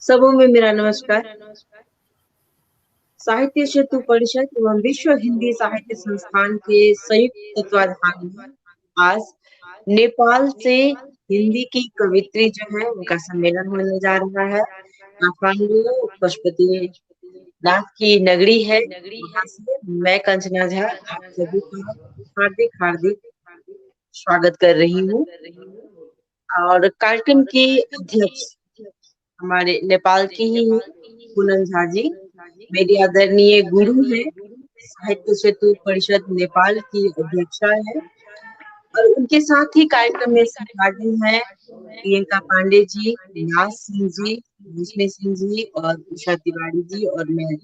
सबों में मेरा नमस्कार। साहित्य सेतु परिषद एवं विश्व हिंदी साहित्य संस्थान के संयुक्त तत्वाधान में आज नेपाल से हिंदी की कवित्री जो है उनका सम्मेलन होने जा रहा है। काठमांडू पशुपति नाथ की नगरी है। वहां से मैं कंचना झा आप सभी का हार्दिक हार्दिक स्वागत कर रही हूँ। और कार्यक्रम के अध्यक्ष हमारे नेपाल की ही पूनम झा जी मेरी आदरणीय गुरु है, साहित्य सेतु परिषद नेपाल की अध्यक्षा है। और उनके साथ ही कार्यक्रम में सहभागी हैं प्रियंका पांडे जी, नाज सिंह जी, भूषणी सिंह जी और उषा तिवारी जी और मैं।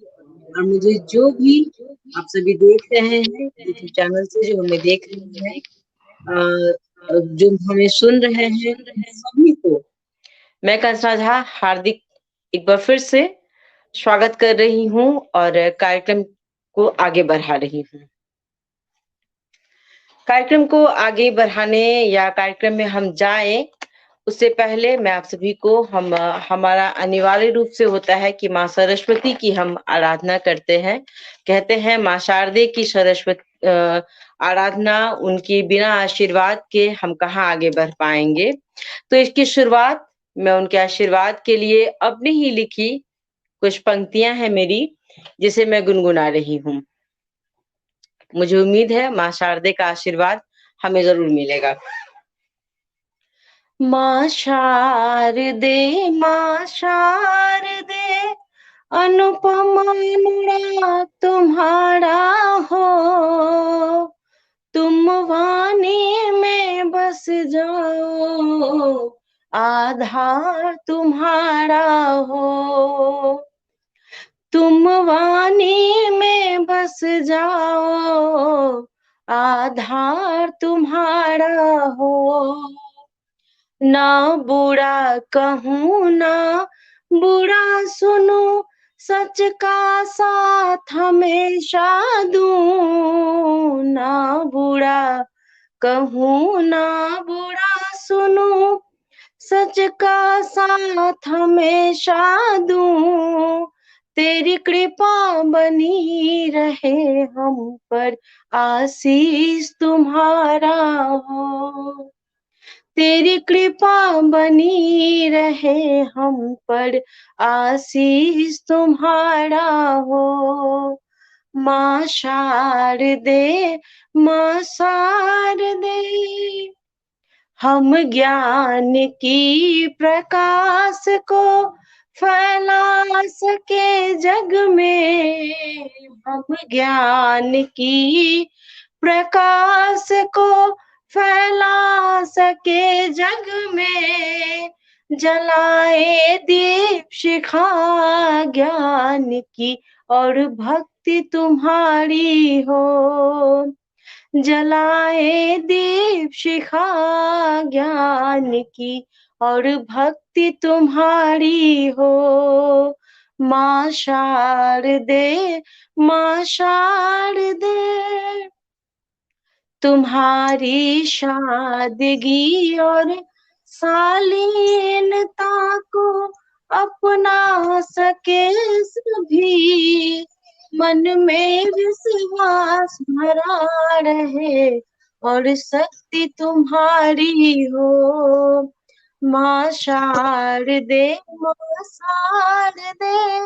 और मुझे जो भी आप सभी देख रहे हैं यूट्यूब चैनल से, जो हमें देख रहे हैं, जो हमें सुन रहे हैं, उन सभी को मैं कंचना झा हार्दिक एक बार फिर से स्वागत कर रही हूँ और कार्यक्रम को आगे बढ़ा रही हूँ। कार्यक्रम को आगे बढ़ाने या कार्यक्रम में हम जाएं उससे पहले मैं आप सभी को हमारा अनिवार्य रूप से होता है कि माँ सरस्वती की हम आराधना करते हैं। कहते हैं माँ शारदे की सरस्वती आराधना, उनकी बिना आशीर्वाद के हम कहाँ आगे बढ़ पाएंगे। तो इसकी शुरुआत मैं उनके आशीर्वाद के लिए अपनी ही लिखी कुछ पंक्तियां हैं मेरी, जिसे मैं गुनगुना रही हूँ। मुझे उम्मीद है माँ शारदे का आशीर्वाद हमें जरूर मिलेगा। माँ शारदे, माँ शारदे, अनुपम अनुराग तुम्हारा हो, तुम वाणी में बस जाओ, आधार तुम्हारा हो। तुम वाणी में बस जाओ, आधार तुम्हारा हो। ना बुरा कहूँ ना बुरा सुनूं, सच का साथ हमेशा दूं। ना बुरा कहूँ ना बुरा सुनूं, सच का साथ हमेशा दूं। तेरी कृपा बनी रहे हम पर, आशीष तुम्हारा हो। तेरी कृपा बनी रहे हम पर, आशीष तुम्हारा हो। माँ शारदे, माँ शारदे, हम ज्ञान की प्रकाश को फैला सके जग में। हम ज्ञान की प्रकाश को फैला सके जग में। जलाए दीप शिखा ज्ञान की और भक्ति तुम्हारी हो। जलाए दीप शिखा ज्ञान की और भक्ति तुम्हारी हो। माँ शारदे, माँ शारदे, तुम्हारी सादगी और शालीनता को अपना सके सभी। मन में विश्वास भरा रहे और शक्ति तुम्हारी हो। माँ शारदे, माँ शारदे,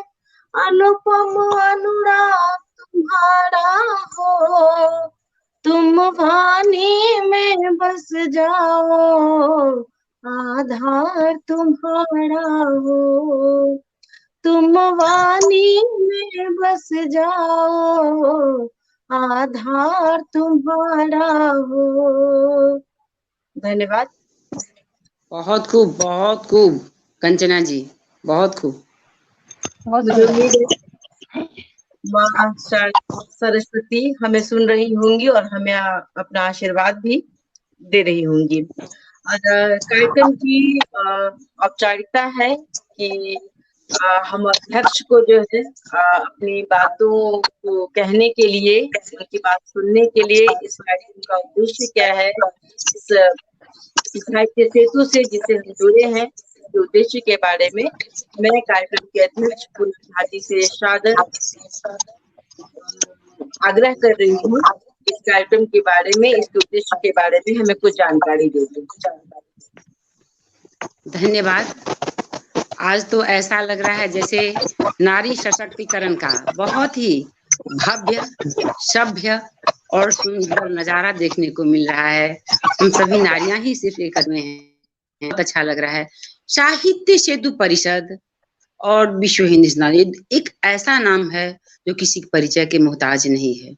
अनुपम अनुराग तुम्हारा हो। तुम वाणी में बस जाओ, आधार तुम्हारा हो। तुम वाणी में बस जाओ, आधार तुम्हारा हो। धन्यवाद। बहुत खूब कंचना जी, बहुत खूब। मुझे उम्मीद है माँ सरस्वती हमें सुन रही होंगी और हमें अपना आशीर्वाद भी दे रही होंगी। और कार्यक्रम की औपचारिकता है कि हम अध्यक्ष को जो है अपनी बातों को कहने के लिए, उनकी बात सुनने के लिए, इस कार्यक्रम का उद्देश्य क्या है, इस साहित्य सेतु से जिसे हम जुड़े हैं, के उद्देश्य के बारे में मैं कार्यक्रम के अध्यक्ष पूनम भाटी से सादर आग्रह कर रही हूँ, इस कार्यक्रम के बारे में, इसके उद्देश्य के बारे में हमें कुछ जानकारी दे दें। धन्यवाद। आज तो ऐसा लग रहा है जैसे नारी सशक्तिकरण का बहुत ही भव्य, सभ्य और सुंदर नजारा देखने को मिल रहा है। हम सभी नारियां ही सिर्फ एक में हैं। बहुत अच्छा लग रहा है। साहित्य सेतु परिषद और विश्व हिंदी संस्थान एक ऐसा नाम है जो किसी परिचय के मोहताज नहीं है।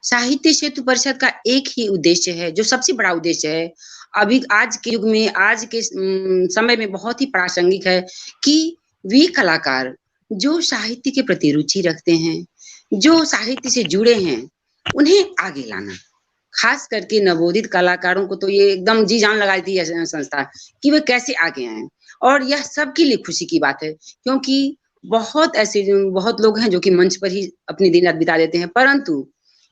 साहित्य सेतु परिषद का एक ही उद्देश्य है, जो सबसे बड़ा उद्देश्य है, अभी आज के युग में, आज के समय में बहुत ही प्रासंगिक है कि वे कलाकार जो साहित्य के प्रति रुचि रखते हैं, जो साहित्य से जुड़े हैं, उन्हें आगे लाना। खास करके नवोदित कलाकारों को तो ये एकदम जी जान लगा देती है संस्था कि वे कैसे आगे आए। और यह सबके लिए खुशी की बात है, क्योंकि बहुत लोग हैं जो कि मंच पर ही अपनी दिन रात बिता देते हैं, परंतु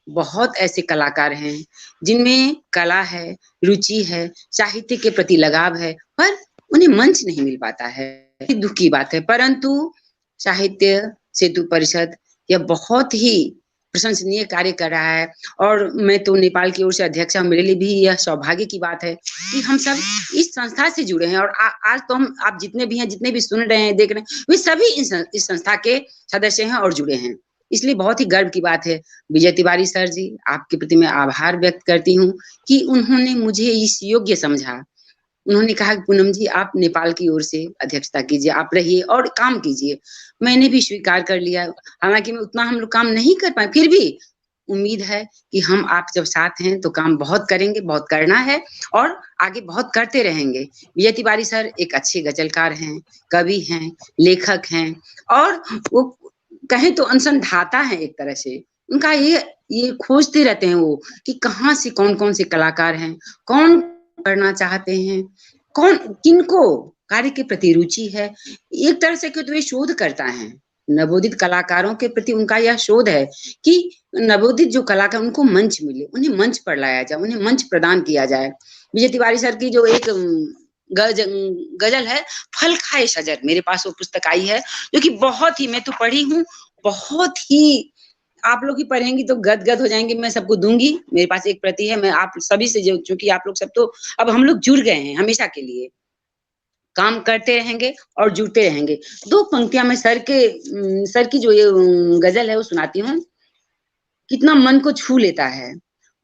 बहुत ऐसे कलाकार हैं जिनमें कला है, रुचि है, साहित्य के प्रति लगाव है, पर उन्हें मंच नहीं मिल पाता है। दुख की बात है, परंतु साहित्य सेतु परिषद यह बहुत ही प्रशंसनीय कार्य कर रहा है। और मैं तो नेपाल की ओर से अध्यक्ष हूँ, मेरे लिए भी यह सौभाग्य की बात है कि हम सब इस संस्था से जुड़े हैं। और आज तो हम, आप जितने भी हैं, जितने भी सुन रहे हैं, देख रहे हैं, वे सभी इस संस्था के सदस्य हैं और जुड़े हैं। इसलिए बहुत ही गर्व की बात है। विजय तिवारी सर जी, आपके प्रति मैं आभार व्यक्त करती हूँ कि उन्होंने मुझे इस योग्य समझा। उन्होंने कहा कि पूनम जी, आप नेपाल की ओर से अध्यक्षता कीजिए, आप रहिए और काम कीजिए। मैंने भी स्वीकार कर लिया। हालांकि मैं उतना हम लोग काम नहीं कर पाए, फिर भी उम्मीद है कि हम आप जब साथ हैं तो काम बहुत करेंगे, बहुत करना है और आगे बहुत करते रहेंगे। विजय तिवारी सर एक अच्छे गजलकार हैं, कवि हैं, लेखक हैं और वो कहें तो अनुसंधाता हैं एक तरह से। उनका ये खोजते रहते हैं वो कि कहाँ से कौन कौन से कलाकार हैं, कौन करना चाहते हैं, कौन किनको कार्य के प्रति रुचि है। एक तरह से क्यों तो वे शोध करता है। नवोदित कलाकारों के प्रति उनका यह शोध है कि नवोदित जो कलाकार, उनको मंच मिले, उन्हें मंच पर लाया जाए, उन्हें मंच प्रदान किया जाए। विजय तिवारी सर की जो एक गजल है, फल खाए शजर, मेरे पास वो पुस्तक आई है, जो कि बहुत ही, मैं तो पढ़ी हूँ, बहुत ही, आप लोग ही पढ़ेंगी तो गदगद हो जाएंगे। मैं सबको दूंगी, मेरे पास एक प्रति है। मैं आप सभी से, जो चूंकि आप लोग सब तो अब हम लोग जुड़ गए हैं, हमेशा के लिए काम करते रहेंगे और जुड़ते रहेंगे। दो पंक्तियां मैं सर की जो ये गजल है वो सुनाती हूँ। कितना मन को छू लेता है।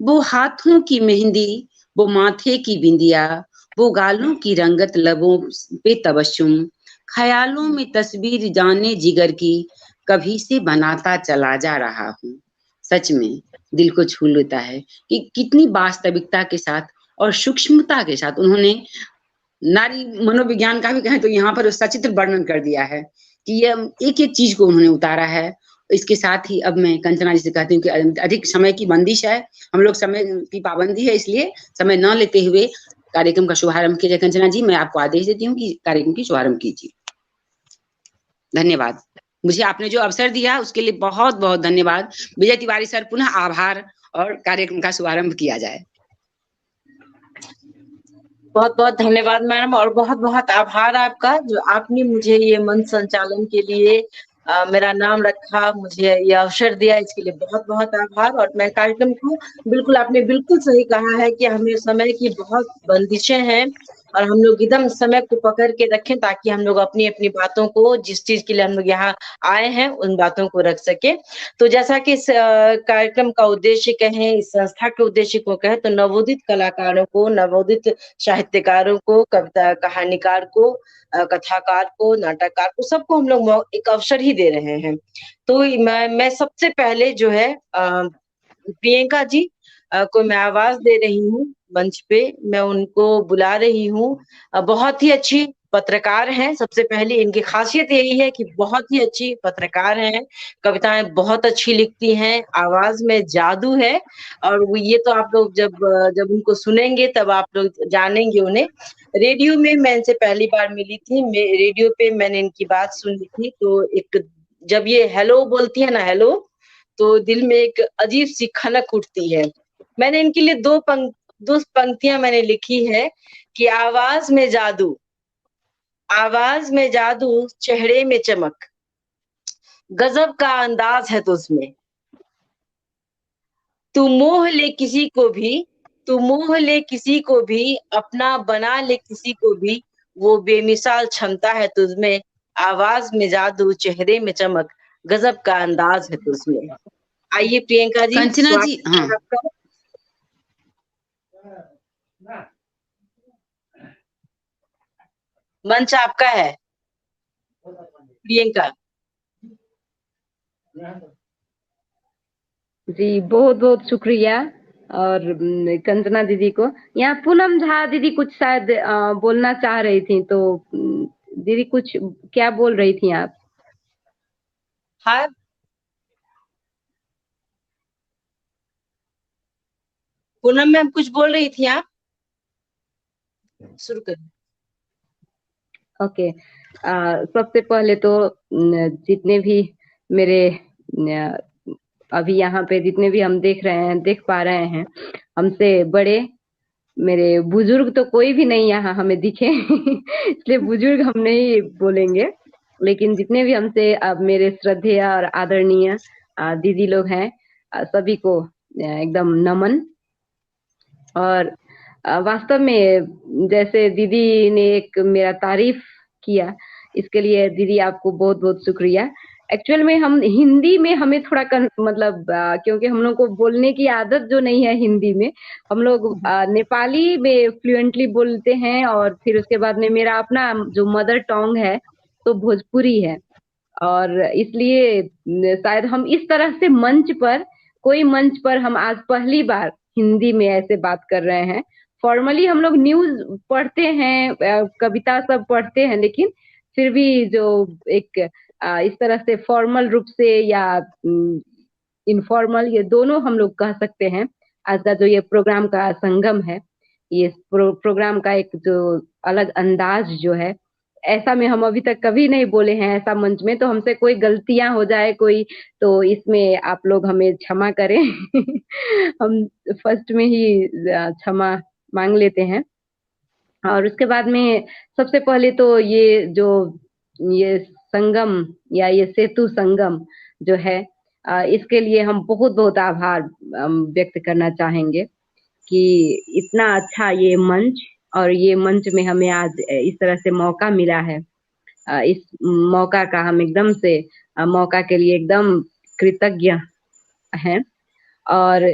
वो हाथों की मेहंदी, वो माथे की बिंदिया, वो गालों की रंगत, लबों पे तबस्सुम, ख्यालों में तस्वीर जाने जिगर की, कभी से बनाता चला जा रहा हूँ। सच में दिल को छू लेता है कि कितनी वास्तविकता के साथ और सूक्ष्मता के साथ उन्होंने नारी मनोविज्ञान का भी कहें तो यहाँ पर सचित्र वर्णन कर दिया है कि ये एक एक चीज को उन्होंने उतारा है। इसके साथ ही अब मैं कंचना जी से कहती हूँ कि अधिक समय की बंदिश है, हम लोग समय की पाबंदी है, इसलिए समय न लेते हुए कार्यक्रम का शुभारंभ कीजिए। कंचना जी, मैं आपको आदेश देती हूँ कि कार्यक्रम की शुभारंभ कीजिए। धन्यवाद। मुझे आपने जो अवसर दिया उसके लिए बहुत बहुत धन्यवाद। विजय तिवारी सर, पुनः आभार और कार्यक्रम का शुभारंभ किया जाए। बहुत बहुत धन्यवाद मैडम, और बहुत बहुत आभार आपका, जो आपने मुझे ये मंच संचालन के लिए मेरा नाम रखा, मुझे ये अवसर दिया, इसके लिए बहुत बहुत आभार। और मैं कार्यक्रम को, बिल्कुल आपने बिल्कुल सही कहा है कि हमें समय की बहुत बंदिशें हैं और हम लोग एकदम समय को पकड़ के रखें ताकि हम लोग अपनी अपनी बातों को, जिस चीज के लिए हम लोग यहाँ आए हैं, उन बातों को रख सके। तो जैसा कि इस कार्यक्रम का उद्देश्य कहें, इस संस्था के उद्देश्य को कहें, तो नवोदित कलाकारों को, नवोदित साहित्यकारों को, कविता कहानीकार को, कथाकार को, नाटककार को, सबको हम लोग एक अवसर ही दे रहे हैं। तो मैं सबसे पहले जो है प्रियंका जी को मैं आवाज दे रही हूँ मंच पे, मैं उनको बुला रही हूँ। बहुत ही अच्छी पत्रकार हैं। सबसे पहले इनकी खासियत यही है कि बहुत ही अच्छी पत्रकार हैं, कविताएं बहुत अच्छी लिखती हैं, आवाज में जादू है। और वो ये तो आप लोग जब जब उनको सुनेंगे तब आप लोग जानेंगे उन्हें। रेडियो में मैं इनसे पहली बार मिली थी, रेडियो पे मैंने इनकी बात सुनी थी, तो एक जब ये हेलो बोलती है ना, हेलो, तो दिल में एक अजीब सी खनक उठती है। मैंने इनके लिए दो पंक्तियां मैंने लिखी है कि आवाज में जादू, आवाज में जादू, चेहरे में चमक, गजब का अंदाज है तुझमें। तू मोह ले किसी को भी, तू मोह ले किसी को भी, अपना बना ले किसी को भी, वो बेमिसाल क्षमता है तुझमें। आवाज में जादू, चेहरे में चमक, गजब का अंदाज है तुझमें। आइए प्रियंका जी, कंचना जी, स्वागत हाँ। है आपका। मंच आपका है प्रियंका। जी बहुत बहुत शुक्रिया। और कंचना दीदी को, यहाँ पूनम झा दीदी कुछ शायद बोलना चाह रही थी, तो दीदी कुछ क्या बोल रही थी आप? हाँ, पूनम मैम कुछ बोल रही थी आप, शुरू करिए। ओके। सबसे पहले तो जितने भी मेरे अभी यहाँ पे जितने भी हम देख रहे हैं, देख पा रहे हैं, हमसे बड़े मेरे बुजुर्ग तो कोई भी नहीं यहाँ हमें दिखे इसलिए बुजुर्ग हम नहीं बोलेंगे, लेकिन जितने भी हमसे अब मेरे श्रद्धेय और आदरणीय दीदी लोग हैं, सभी को एकदम नमन। और वास्तव में जैसे दीदी ने एक मेरा तारीफ किया, इसके लिए दीदी आपको बहुत बहुत शुक्रिया। एक्चुअल में हम हिंदी में हमें थोड़ा मतलब क्योंकि हम लोग को बोलने की आदत जो नहीं है हिंदी में, हम लोग नेपाली में फ्लुएंटली बोलते हैं, और फिर उसके बाद में मेरा अपना जो मदर टंग है तो भोजपुरी है। और इसलिए शायद हम इस तरह से मंच पर, कोई मंच पर हम आज पहली बार हिंदी में ऐसे बात कर रहे हैं। फॉर्मली हम लोग न्यूज पढ़ते हैं, कविता सब पढ़ते हैं, लेकिन फिर भी जो एक इस तरह से फॉर्मल रूप से या इनफॉर्मल, ये दोनों हम लोग कह सकते हैं। आज का जो ये प्रोग्राम का संगम है, ये प्रोग्राम का एक जो अलग अंदाज जो है, ऐसा में हम अभी तक कभी नहीं बोले हैं ऐसा मंच में, तो हमसे कोई गलतियां हो जाए कोई, तो इसमें आप लोग हमें क्षमा करें हम फर्स्ट में ही क्षमा मांग लेते हैं। और उसके बाद में सबसे पहले तो ये जो ये संगम या ये सेतु संगम जो है, इसके लिए हम बहुत बहुत आभार व्यक्त करना चाहेंगे कि इतना अच्छा ये मंच, और ये मंच में हमें आज इस तरह से मौका मिला है। इस मौका का हम एकदम से मौका के लिए एकदम कृतज्ञ हैं। और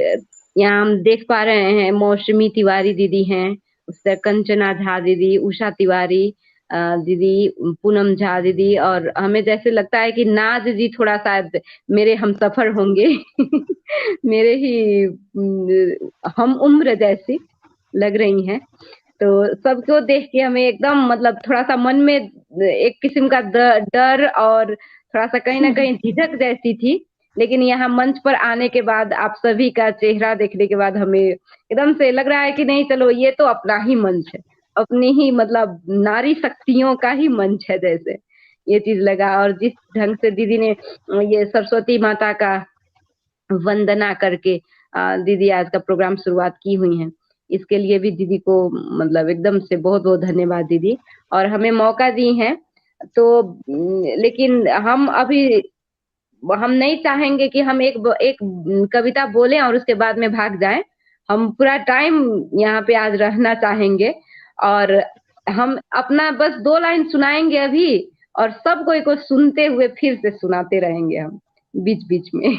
यहाँ हम देख पा रहे हैं मौसमी तिवारी दीदी हैं, उससे कंचना झा दीदी, उषा तिवारी दीदी, पूनम झा दीदी, और हमें जैसे लगता है कि नाज जी थोड़ा शायद मेरे हम सफर होंगे मेरे ही हम उम्र जैसी लग रही हैं। तो सबको देख के हमें एकदम मतलब थोड़ा सा मन में एक किस्म का डर और थोड़ा सा कहीं ना कहीं झिझक जैसी थी, लेकिन यहाँ मंच पर आने के बाद, आप सभी का चेहरा देखने के बाद, हमें एकदम से लग रहा है कि नहीं, चलो ये तो अपना ही मंच है, अपनी ही मतलब नारी शक्तियों का ही मंच है, जैसे ये चीज लगा। और जिस ढंग से दीदी ने ये सरस्वती माता का वंदना करके दीदी आज का प्रोग्राम शुरुआत की हुई है, इसके लिए भी दीदी को मतलब एकदम से बहुत बहुत धन्यवाद दीदी। और हमें मौका दी है, तो लेकिन हम नहीं चाहेंगे कि हम एक कविता बोलें और उसके बाद में भाग जाएं। हम पूरा टाइम यहाँ पे आज रहना चाहेंगे, और हम अपना बस 2 लाइन सुनाएंगे अभी, और सब कोई को सुनते हुए फिर से सुनाते रहेंगे हम बीच बीच में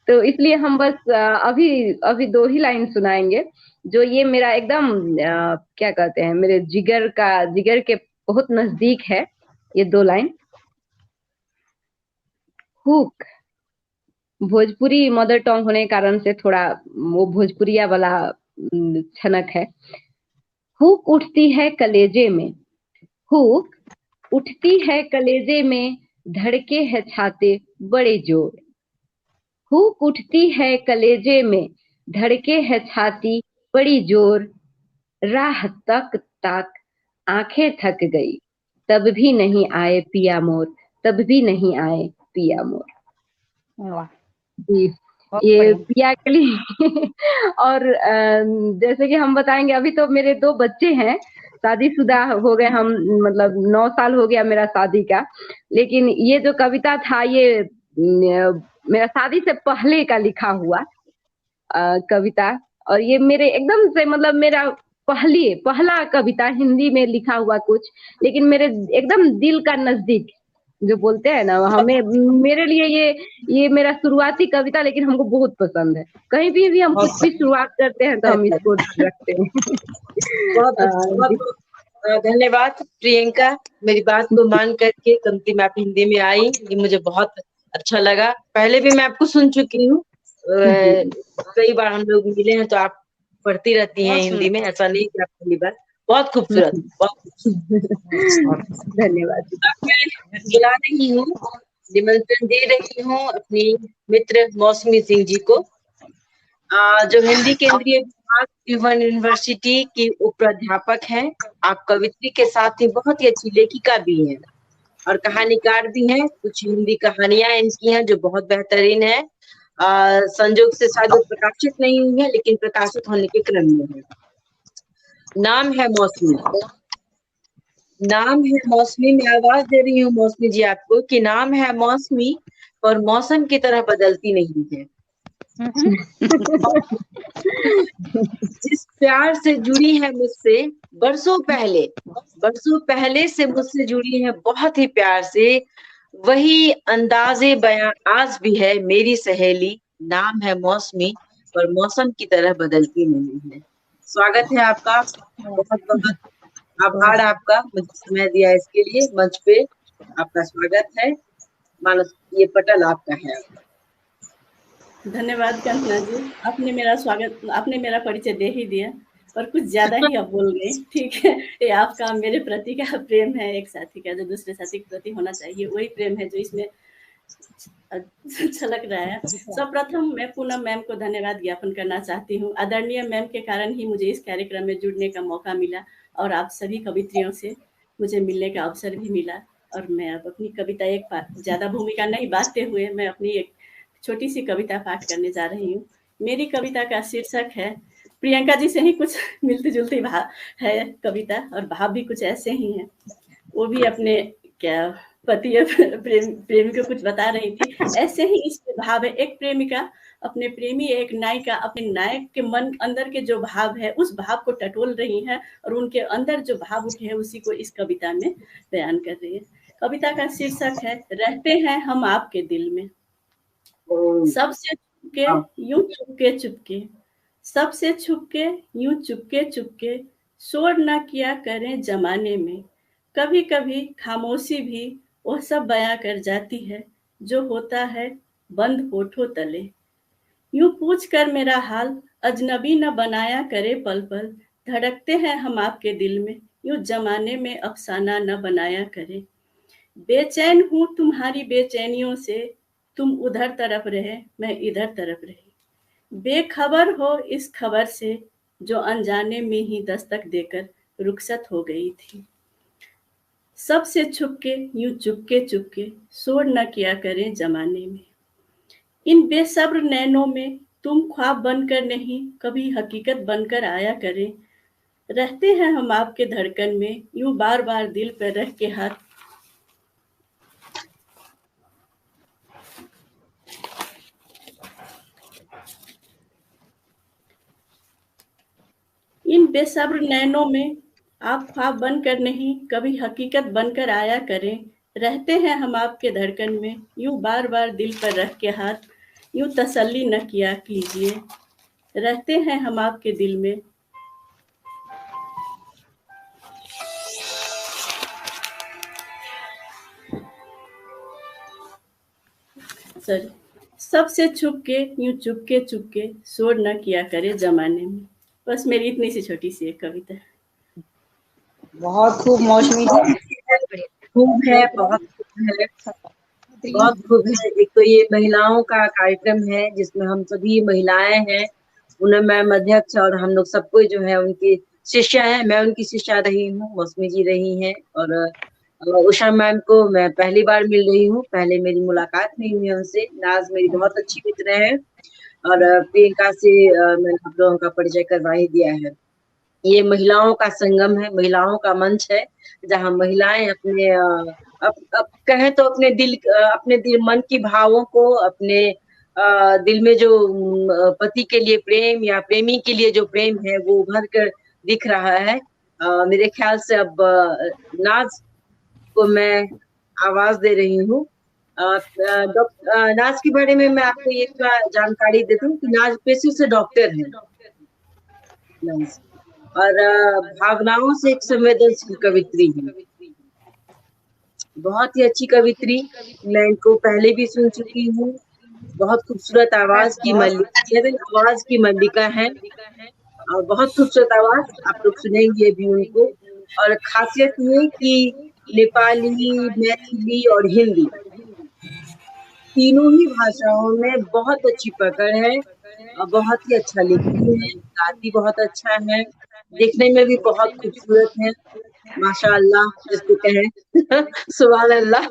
तो इसलिए हम बस अभी अभी 2 ही लाइन सुनाएंगे, जो ये मेरा एकदम क्या कहते हैं, मेरे जिगर के बहुत नजदीक है ये 2 line. Hook, Bhojpuri mother tongue होने के कारण से थोड़ा वो भोजपुरिया वाला छनक है। हुक उठती है कलेजे में, हुक उठती है कलेजे में, धड़के है छाते बड़े जोर। हुक उठती है कलेजे में, धड़के है छाती बड़ी जोर। राह तक तक आंखें थक गई, तब भी नहीं आए पिया मोर, तब भी नहीं आए पिया मोर। वाह, जी, बहुत ये बढ़िया। पिया के लिए और जैसे कि हम बताएंगे, अभी तो मेरे 2 बच्चे हैं, शादीशुदा हो गए हम, मतलब 9 साल हो गया मेरा शादी का। लेकिन ये जो कविता था ये मेरा शादी से पहले का लिखा हुआ कविता, और ये मेरे एकदम से मतलब मेरा पहला कविता हिंदी में लिखा हुआ कुछ, लेकिन मेरे एकदम दिल का नजदीक जो बोलते हैं ना, हमें मेरे लिए ये मेरा शुरुआती कविता, लेकिन हमको बहुत पसंद है। कहीं भी हम कुछ भी शुरुआत करते हैं तो हम इसको रखते हैं। बहुत धन्यवाद प्रियंका, मेरी बात को मान करके कविता में आप हिंदी में आई, ये मुझे बहुत अच्छा लगा। पहले भी मैं आपको सुन चुकी हूँ, कई बार हम लोग मिले हैं तो आप पढ़ती रहती हैं हिंदी में, ऐसा नहीं कि आप पहली बार। बहुत खूबसूरत, बहुत धन्यवाद। मैं बुला रही हूँ, निमंत्रण दे रही हूँ अपनी मित्र मौसमी सिंह जी को, जो हिंदी केंद्रीय विभाग त्रिभुवन यूनिवर्सिटी की उप प्राध्यापक हैं। आप कवित्री के साथ ही बहुत ही अच्छी लेखिका भी हैं और कहानीकार भी हैं। कुछ हिंदी कहानियां इनकी हैं जो बहुत बेहतरीन है। संजोग से शायद वो प्रकाशित नहीं हुई है, लेकिन प्रकाशित होने के क्रम में है। नाम है मौसमी। नाम है मौसमी, मैं आवाज दे रही हूँ मौसमी जी आपको कि नाम है मौसमी और मौसम की तरह बदलती नहीं है। जिस प्यार से जुड़ी है मुझसे बरसों पहले से मुझसे जुड़ी है बहुत ही प्यार से, वही अंदाजे बयां आज भी है मेरी सहेली। नाम है मौसमी और मौसम की तरह बदलती नहीं है। स्वागत है आपका, बहुत बहुत आभार आपका, मुझे समय दिया इसके लिए। मंच पे आपका स्वागत है, मानस ये पटल आपका है। धन्यवाद कंचना जी, आपने मेरा परिचय दे ही दिया और कुछ ज्यादा ही आप बोल गए। ठीक है, ये आपका मेरे प्रति का प्रेम है, एक साथी का जो दूसरे साथी के प्रति होना चाहिए, वही प्रेम है जो इसमें छलक रहा है। सर्वप्रथम मैं पूनम मैम को धन्यवाद ज्ञापन करना चाहती हूँ। आदरणीय मैम के कारण ही मुझे इस कार्यक्रम में जुड़ने का मौका मिला और आप सभी कवित्रियों से मुझे मिलने का अवसर भी मिला। और मैं अब अपनी कविता ज्यादा भूमिका नहीं बांटते हुए मैं अपनी एक छोटी सी कविता पाठ करने जा रही हूँ। मेरी कविता का शीर्षक है, प्रियंका जी से ही कुछ मिलती जुलती भाव है कविता, और भाव भी कुछ ऐसे ही हैं। वो भी अपने क्या पति या प्रेमी को कुछ बता रही थी, ऐसे ही इसमें भाव है। एक प्रेमिका अपने प्रेमी, एक नायिका अपने नायक के मन अंदर के जो भाव है उस भाव को टटोल रही है और उनके अंदर जो भाव उठे हैं उसी को इस कविता में बयान कर रही है। कविता का शीर्षक है, रहते हैं हम आपके दिल में। सबसे छुपके यूं चुपके चुपके, सबसे छुपके यूं चुपके चुपके, शोर न किया करें जमाने में। कभी कभी खामोशी भी वह सब बयां कर जाती है जो होता है बंद होठों तले। यूं पूछ कर मेरा हाल अजनबी न बनाया करे पल पल, धड़कते हैं हम आपके दिल में, यूं जमाने में अफसाना न बनाया करे। बेचैन हूं तुम्हारी बेचैनियों से, तुम उधर तरफ रहे मैं इधर तरफ रही। बेखबर हो इस खबर से जो अनजाने में ही दस्तक देकर रुखसत हो गई थी। सबसे छुपके यूं चुपके चुपके, शोर न किया करें जमाने में। इन बेसब्र नैनों में तुम ख्वाब बनकर नहीं कभी हकीकत बनकर आया करें। रहते हैं हम आपके धड़कन में, यूं बार बार दिल पर रख के हाथ। इन बेसब्र नैनों में आप ख्वाब बनकर नहीं कभी हकीकत बनकर आया करें। रहते हैं हम आपके धड़कन में, यूं बार बार दिल पर रख के हाथ, यूं तसल्ली न किया कीजिए। रहते हैं हम आपके दिल में। सॉरी, सबसे छुपके यूं चुपके चुपके, शोर न किया करे जमाने में। बस मेरी इतनी सी छोटी सी एक कविता। बहुत खूब मौसमी जी, खूब है, बहुत खूब है, बहुत खूब है। एक तो ये महिलाओं का कार्यक्रम है जिसमें हम सभी महिलाएं हैं, उन्हें मैम अध्यक्ष और हम लोग सबको जो है उनकी शिष्या है। मैं उनकी शिष्या रही हूँ, मौसमी जी रही हैं, और उषा मैम को मैं पहली बार मिल रही हूँ, पहले मेरी मुलाकात नहीं हुई उनसे। नाज मेरी बहुत अच्छी मित्र है और प्रियंका से मैंने आप लोगों का परिचय करवा ही दिया है। ये महिलाओं का संगम है, महिलाओं का मंच है, जहाँ महिलाएं अपने अब कहें तो अपने दिल मन की भावों को अपने दिल में जो पति के लिए प्रेम या प्रेमी के लिए जो प्रेम है वो उभर कर दिख रहा है। मेरे ख्याल से अब नाज को मैं आवाज दे रही हूँ। नाज के बारे में मैं आपको ये जानकारी देती हूँ कि नाज पेशे से डॉक्टर है नाज, और भावनाओं से एक संवेदनशील कवित्री है। बहुत ही अच्छी कवित्री, मैं इनको पहले भी सुन चुकी हूँ। बहुत खूबसूरत आवाज की मल्लिका है, और बहुत खूबसूरत आवाज, आप लोग सुनेंगे भी उनको। और खासियत ये कि नेपाली, मैथिली और हिंदी तीनों ही भाषाओं में बहुत अच्छी पकड़ है, और बहुत ही अच्छा लिखती है, गाती बहुत अच्छा है, देखने में भी बहुत खूबसूरत है। माशाअल्लाह जिसको कहें सुभान अल्लाह।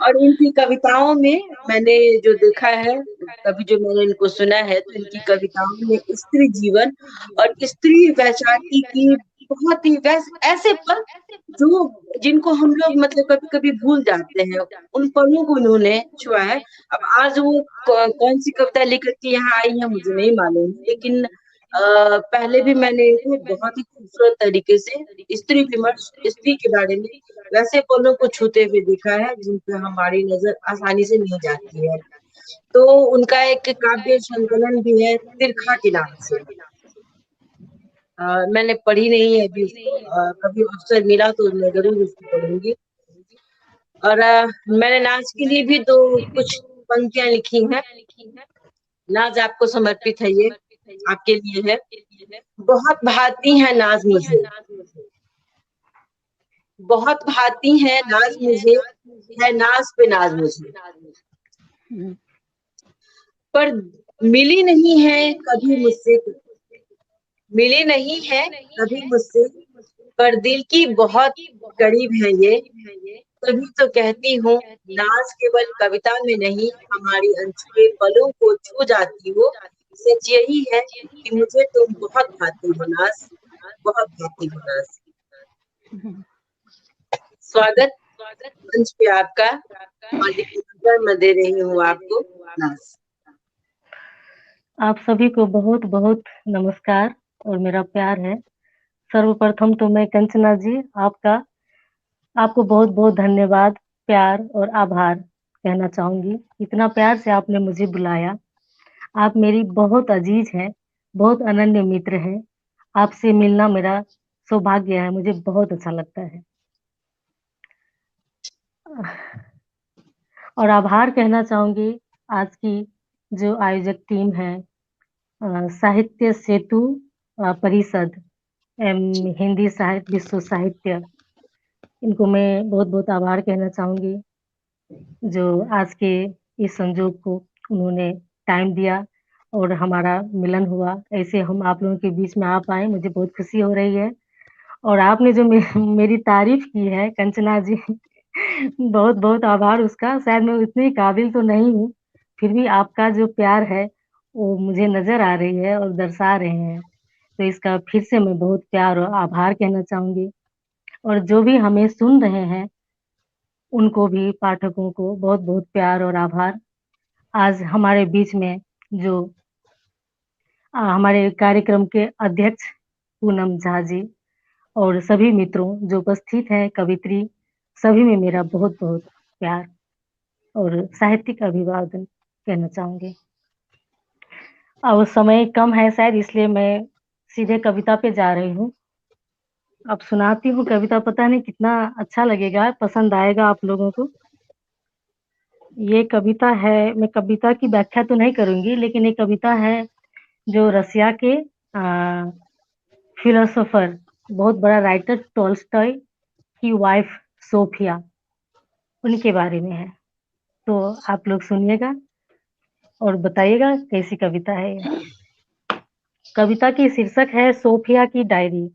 और इनकी कविताओं में मैंने जो देखा है, कभी जो मैंने इनको सुना है, तो इनकी कविताओं में स्त्री जीवन और स्त्री वैचारिकी की बहुत ही ऐसे पल जो जिनको हम लोग मतलब कभी कभी भूल जाते हैं, उन पलों को उन्होंने छुआ है। अब आज वो कौन सी कविता लिख के यहाँ आई है मुझे नहीं मालूम, लेकिन पहले भी मैंने इनको बहुत ही खूबसूरत तरीके से स्त्री विमर्श, स्त्री के बारे में वैसे पलों को छूते हुए देखा है जिन पे हमारी नजर आसानी से नहीं जाती है। तो उनका एक काव्य संकलन भी है तिरखा के नाम से। मैंने पढ़ी नहीं है अभी उसको, कभी अवसर मिला तो मैं जरूर उसको पढ़ूंगी। और मैंने नाच के लिए भी दो कुछ पंक्तियां लिखी हैं। नाज आपको समर्पित है, ये आपके लिए है। बहुत भाती है नाज मुझे, बहुत भाती है नाज मुझे, है नाज पे नाज मुझे, पर मिली नहीं है कभी मुझसे, मिली नहीं है कभी मुझसे, पर दिल की बहुत करीब है ये। तभी तो कहती हूँ नाज केवल कविता में नहीं, हमारी अनछुए पलों को छू जाती हो। सच यही है कि मुझे तुम बहुत भाती हो नाज, बहुत भाती हो नाज। स्वागत मंच पे आपका, और मैं दे रही हूँ आपको नाज। आप सभी को बहुत बहुत नमस्कार और मेरा प्यार है। सर्वप्रथम तो मैं कंचना जी आपको बहुत बहुत धन्यवाद, प्यार और आभार कहना चाहूंगी। इतना प्यार से आपने मुझे बुलाया। आप मेरी बहुत अजीज हैं, बहुत अनन्य मित्र हैं। आपसे मिलना मेरा सौभाग्य है, मुझे बहुत अच्छा लगता है। और आभार कहना चाहूंगी आज की जो आयोजक टीम है, साहित्य सेतु परिषद एवं हिंदी साहित्य विश्व साहित्य, इनको मैं बहुत बहुत आभार कहना चाहूंगी जो आज के इस संजोग को उन्होंने टाइम दिया और हमारा मिलन हुआ। ऐसे हम आप लोगों के बीच में आ पाए, मुझे बहुत खुशी हो रही है। और आपने जो मेरी तारीफ की है कंचना जी, बहुत बहुत आभार उसका। शायद मैं उतनी काबिल तो नहीं हूँ, फिर भी आपका जो प्यार है वो मुझे नजर आ रही है और दर्शा रहे हैं, तो इसका फिर से मैं बहुत प्यार और आभार कहना चाहूंगी। और जो भी हमें सुन रहे हैं उनको भी, पाठकों को बहुत बहुत प्यार और आभार। आज हमारे बीच में जो हमारे कार्यक्रम के अध्यक्ष पूनम झा जी और सभी मित्रों जो उपस्थित हैं, कवित्री, सभी में मेरा बहुत बहुत प्यार और साहित्यिक अभिवादन कहना चाहूंगी। और समय कम है शायद, इसलिए मैं सीधे कविता पे जा रही हूँ। अब सुनाती हूँ कविता, पता नहीं कितना अच्छा लगेगा, पसंद आएगा आप लोगों को। ये कविता है, मैं कविता की व्याख्या तो नहीं करूंगी, लेकिन ये कविता है जो रसिया के फिलोसोफर, बहुत बड़ा राइटर टॉल्स्टॉय की वाइफ सोफिया, उनके बारे में है। तो आप लोग सुनिएगा और बताइएगा कैसी कविता है ये। कविता की शीर्षक है सोफिया की डायरी।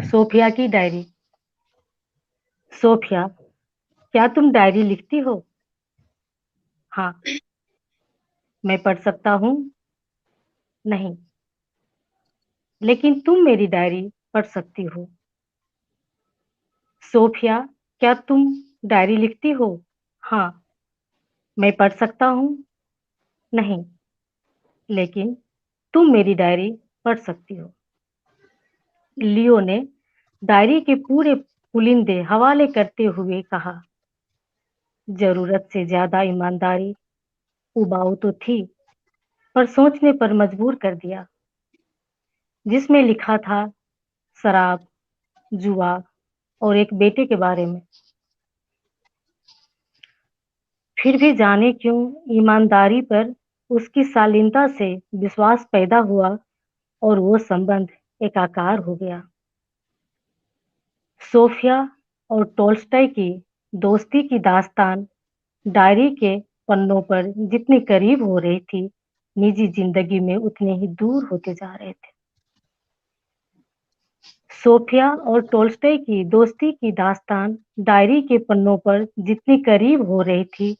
सोफिया की डायरी। सोफिया, क्या तुम डायरी लिखती हो? हाँ, मैं पढ़ सकता हूँ। नहीं, लेकिन तुम मेरी डायरी पढ़ सकती हो। सोफिया, क्या तुम डायरी लिखती हो? हाँ। मैं पढ़ सकता हूँ? नहीं, लेकिन तुम मेरी डायरी पढ़ सकती हो। लियो ने डायरी के पूरे पुलिंदे हवाले करते हुए कहा, जरूरत से ज्यादा ईमानदारी उबाऊ तो थी, पर सोचने पर मजबूर कर दिया। जिसमें लिखा था शराब, जुआ और एक बेटे के बारे में। फिर भी जाने क्यों ईमानदारी पर उसकी शालीनता से विश्वास पैदा हुआ और वो संबंध एकाकार हो गया। सोफिया और टोल्स्टॉय की दोस्ती की दास्तान डायरी के पन्नों पर जितनी करीब हो रही थी, निजी जिंदगी में उतने ही दूर होते जा रहे थे। सोफिया और टोल्स्टॉय की दोस्ती की दास्तान डायरी के पन्नों पर जितनी करीब हो रही थी,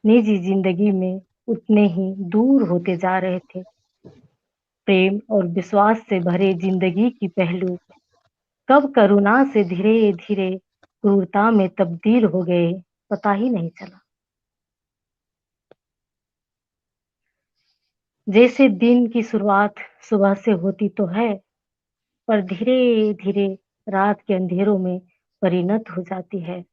निजी जिंदगी में उतने ही दूर होते जा रहे थे। प्रेम और विश्वास से भरे जिंदगी की पहलू कब करुणा से धीरे धीरे क्रूरता में तब्दील हो गए, पता ही नहीं चला। जैसे दिन की शुरुआत सुबह से होती तो है, पर धीरे धीरे रात के अंधेरों में परिणत हो जाती है।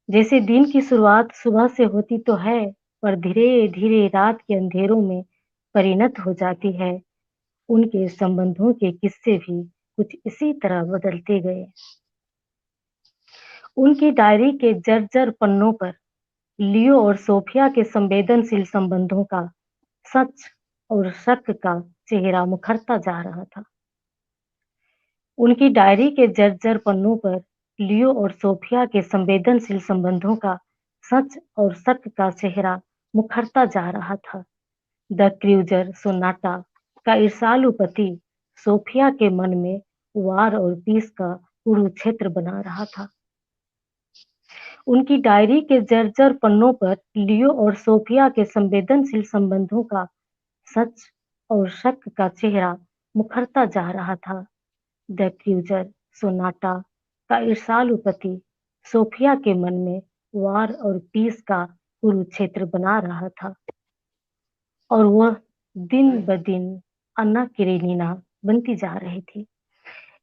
जैसे दिन की शुरुआत सुबह से होती तो है, पर धीरे धीरे रात के अंधेरों में परिणत हो जाती है। उनके संबंधों के किस्से भी कुछ इसी तरह बदलते गए। उनकी डायरी के जर्जर पन्नों पर लियो और सोफिया के संवेदनशील संबंधों का सच और शक का चेहरा मुखरता जा रहा था। उनकी डायरी के जर्जर पन्नों पर लियो और सोफिया के संवेदनशील संबंधों का सच और शक का चेहरा मुखरता जा रहा था। द क्रूजर सोनाटा का ईर्ष्यालु पति सोफिया के मन में वार और पीस का कुरुक्षेत्र बना रहा था। उनकी डायरी के जर्जर पन्नों पर लियो और सोफिया के संवेदनशील संबंधों का सच और शक का चेहरा मुखरता जा रहा था। द क्रूजर सोनाटा का ईर्ष्यालु पति सोफिया के मन में वार और पीस का कुरुक्षेत्र बना रहा था और वह दिन ब दिन अन्ना केरेनिना बनती जा रही थी।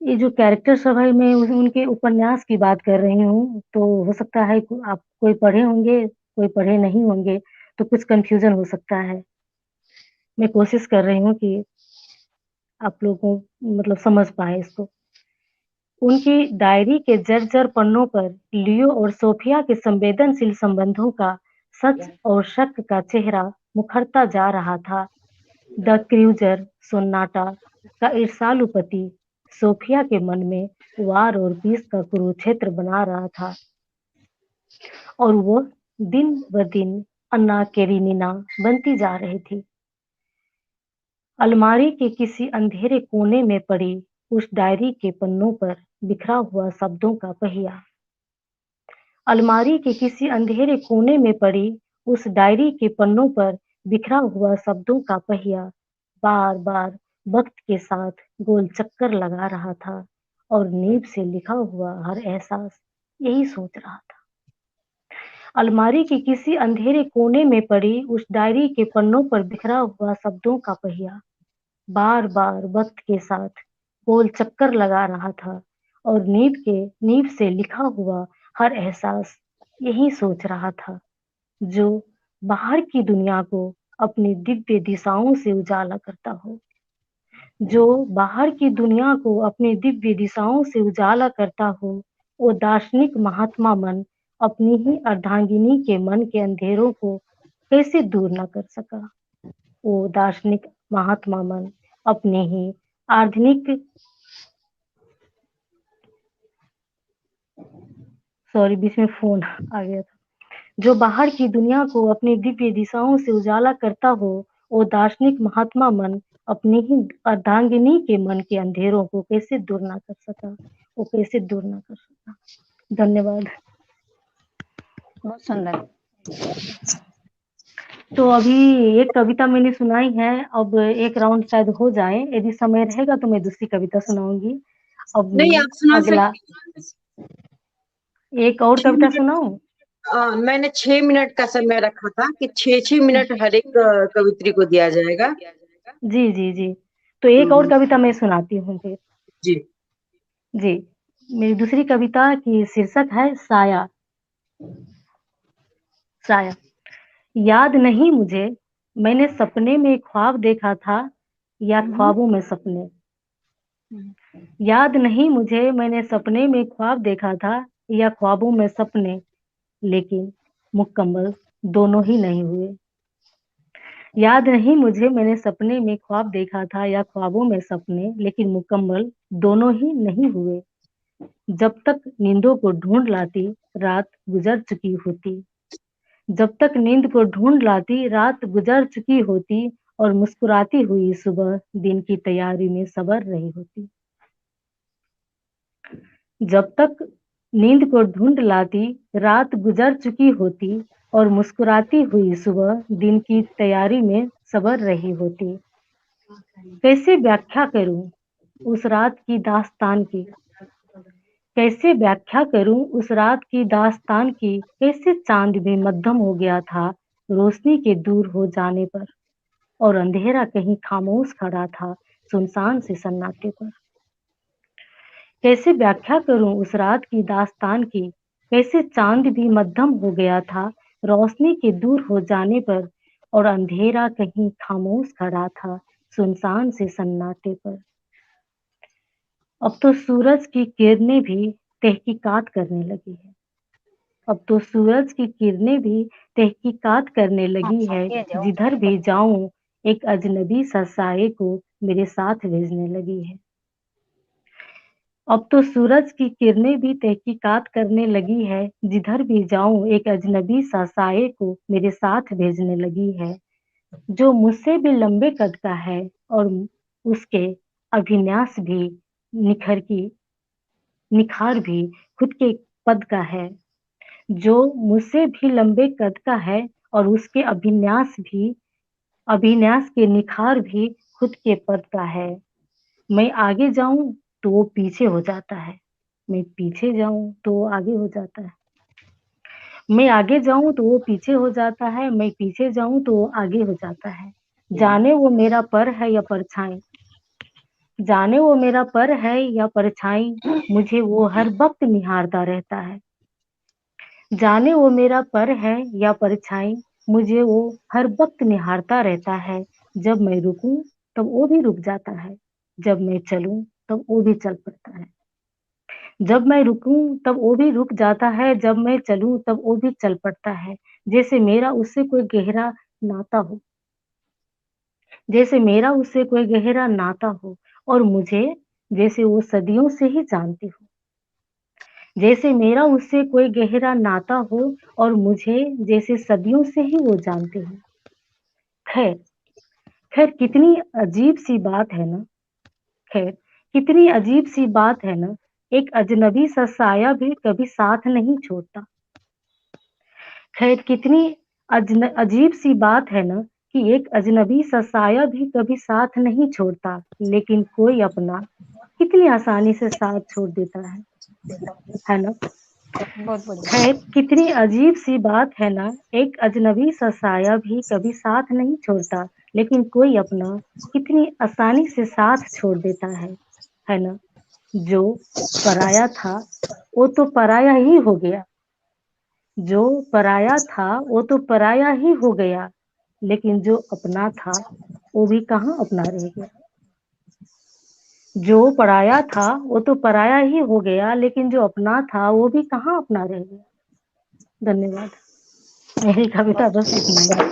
ये जो कैरेक्टर सब है, मैं उनके उपन्यास की बात कर रही हूँ, तो हो सकता है आप कोई पढ़े होंगे, कोई पढ़े नहीं होंगे, तो कुछ कंफ्यूजन हो सकता है। मैं कोशिश कर रही हूँ कि आप लोगों मतलब समझ पाए इसको। उनकी डायरी के जर्जर पन्नों पर लियो और सोफिया के संवेदनशील संबंधों का सच और शक का चेहरा मुखरता जा रहा था। द क्रूजर सोनाटा का ईर्ष्यालु पति सोफिया के मन में वार और पीस का कुरुक्षेत्र बना रहा था और वो दिन ब दिन अन्ना केरेनिना बनती जा रही थी। अलमारी के किसी अंधेरे कोने में पड़ी उस डायरी के पन्नों पर बिखरा हुआ शब्दों का पहिया। अलमारी के किसी अंधेरे कोने में पड़ी उस डायरी के पन्नों पर बिखरा हुआ शब्दों का पहिया बार बार वक्त के साथ गोल चक्कर लगा रहा था और नींव से लिखा हुआ हर एहसास यही सोच रहा था। अलमारी के किसी अंधेरे कोने में पड़ी उस डायरी के पन्नों पर बिखरा हुआ शब्दों का पहिया बार बार वक्त के साथ गोल चक्कर लगा रहा था और नींव से लिखा हुआ हर एहसास यही सोच रहा था, जो बाहर की दुनिया को अपनी दिव्य दिशाओं से उजाला करता हो, जो बाहर की दुनिया को अपनी दिव्य दिशाओं से उजाला करता हो। वो दार्शनिक महात्मा मन अपनी ही अर्धांगिनी के मन के अंधेरों को कैसे दूर न कर सका। वो दार्शनिक महात्मा मन अपने ही आर्धनिक बीच में फोन आ गया था। जो बाहर की दुनिया को अपनी दिव्य दिशाओं से उजाला करता हो, वो दार्शनिक महात्मा मन अपनी ही अर्धांगिनी के मन के अंधेरों को कैसे दूर ना कर सका, वो कैसे दूर ना कर सका। धन्यवाद। बहुत सुंदर। तो अभी एक कविता मैंने सुनाई है, अब एक राउंड शायद हो जाए, यदि समय रहेगा तो मैं दूसरी कविता सुनाऊंगी। अब नहीं, आप सुना अगला सकते एक और 6 कविता मिनट। सुनाऊं? मैंने 6 मिनट का समय रखा था कि 6 मिनट हर एक कवित्री को दिया जाएगा। जी जी जी, तो एक और कविता मैं सुनाती हूँ फिर। जी। जी, मेरी दूसरी कविता की शीर्षक है साया। साया। याद नहीं मुझे मैंने सपने में ख्वाब देखा था या ख्वाबों में सपने। याद नहीं मुझे मैंने सपने में ख्वाब देखा था या ख्वाबों में सपने, लेकिन मुकम्मल दोनों ही नहीं हुए। याद नहीं मुझे मैंने सपने में ख्वाब देखा था या ख्वाबों में सपने, लेकिन मुकम्मल दोनों ही नहीं हुए। जब तक नींदों को ढूंढ लाती रात गुजर चुकी होती। जब तक नींद को ढूंढ लाती रात गुजर चुकी होती, और मुस्कुराती हुई सुबह दिन की तैयारी में सबर रही होती। जब तक नींद को ढूंढ लाती रात गुजर चुकी होती, और मुस्कुराती हुई सुबह दिन की तैयारी में सबर रही होती। कैसे व्याख्या करूं उस रात की दास्तान की? कैसे व्याख्या करूं उस रात की दास्तान की? कैसे चांद भी मध्यम हो गया था रोशनी के दूर हो जाने पर, और अंधेरा कहीं खामोश खड़ा था सुनसान से सन्नाटे पर। कैसे व्याख्या करूं उस रात की दास्तान की? कैसे चांद भी मध्यम हो गया था रोशनी के दूर हो जाने पर, और अंधेरा कहीं खामोश खड़ा था सुनसान से सन्नाटे पर। अब तो सूरज की किरणें भी तहकीकात करने लगी है। अब तो सूरज की किरणें भी तहकीकात करने लगी है। जिधर भी जाऊं एक अजनबी सा साये को मेरे साथ भेजने लगी है। अब तो सूरज की किरणें भी तहकीकात करने लगी है। जिधर भी जाऊं एक अजनबी सा साये को मेरे साथ भेजने लगी है। जो मुझसे भी लंबे कद का है और उसके अभिन्यास भी निखार भी खुद के पद का है। जो मुझसे भी लंबे कद का है और उसके अभिन्यास के निखार भी खुद के पद का है। मैं आगे जाऊं तो वो पीछे हो जाता है। मैं पीछे जाऊं तो वो आगे हो जाता है। मैं आगे जाऊं तो वो पीछे हो जाता है। मैं पीछे जाऊं तो वो आगे हो जाता है। जाने वो मेरा पर है या परछाई। जाने वो मेरा पर है या परछाई, मुझे वो हर वक्त निहारता रहता है। जाने वो मेरा पर है या परछाई, मुझे वो हर वक्त निहारता रहता है। जब मैं रुकूं तब वो भी रुक जाता है। जब मैं चलूं तब वो भी चल पड़ता है। जब मैं रुकूं तब वो भी रुक जाता है। जब मैं चलूं तब वो भी चल पड़ता है। जैसे मेरा उससे कोई गहरा नाता हो। जैसे मेरा उससे कोई गहरा नाता हो, और मुझे जैसे वो सदियों से ही जानती हो। जैसे मेरा उससे कोई गहरा नाता हो और मुझे जैसे सदियों से ही वो जानते हो। खैर खैर कितनी अजीब सी बात है ना। खैर कितनी अजीब सी बात है ना। एक अजनबी सा साया भी कभी साथ नहीं छोड़ता। खैर कितनी अजीब सी बात है ना कि एक अजनबी सा साया भी कभी साथ नहीं छोड़ता, लेकिन कोई अपना कितनी आसानी से साथ छोड़ देता है ना। बहुत बढ़िया। खैर कितनी अजीब सी बात है ना। एक अजनबी सा साया भी कभी साथ नहीं छोड़ता, लेकिन कोई अपना कितनी आसानी से साथ छोड़ देता है ना। जो पराया था वो तो पराया ही हो गया। जो पराया था वो तो पराया ही हो गया, लेकिन जो अपना था वो भी कहाँ अपना रह गया। जो पराया था वो तो पराया ही हो गया, लेकिन जो अपना था वो भी कहाँ अपना रह गया। धन्यवाद। मेरी कविता बस इतना ही।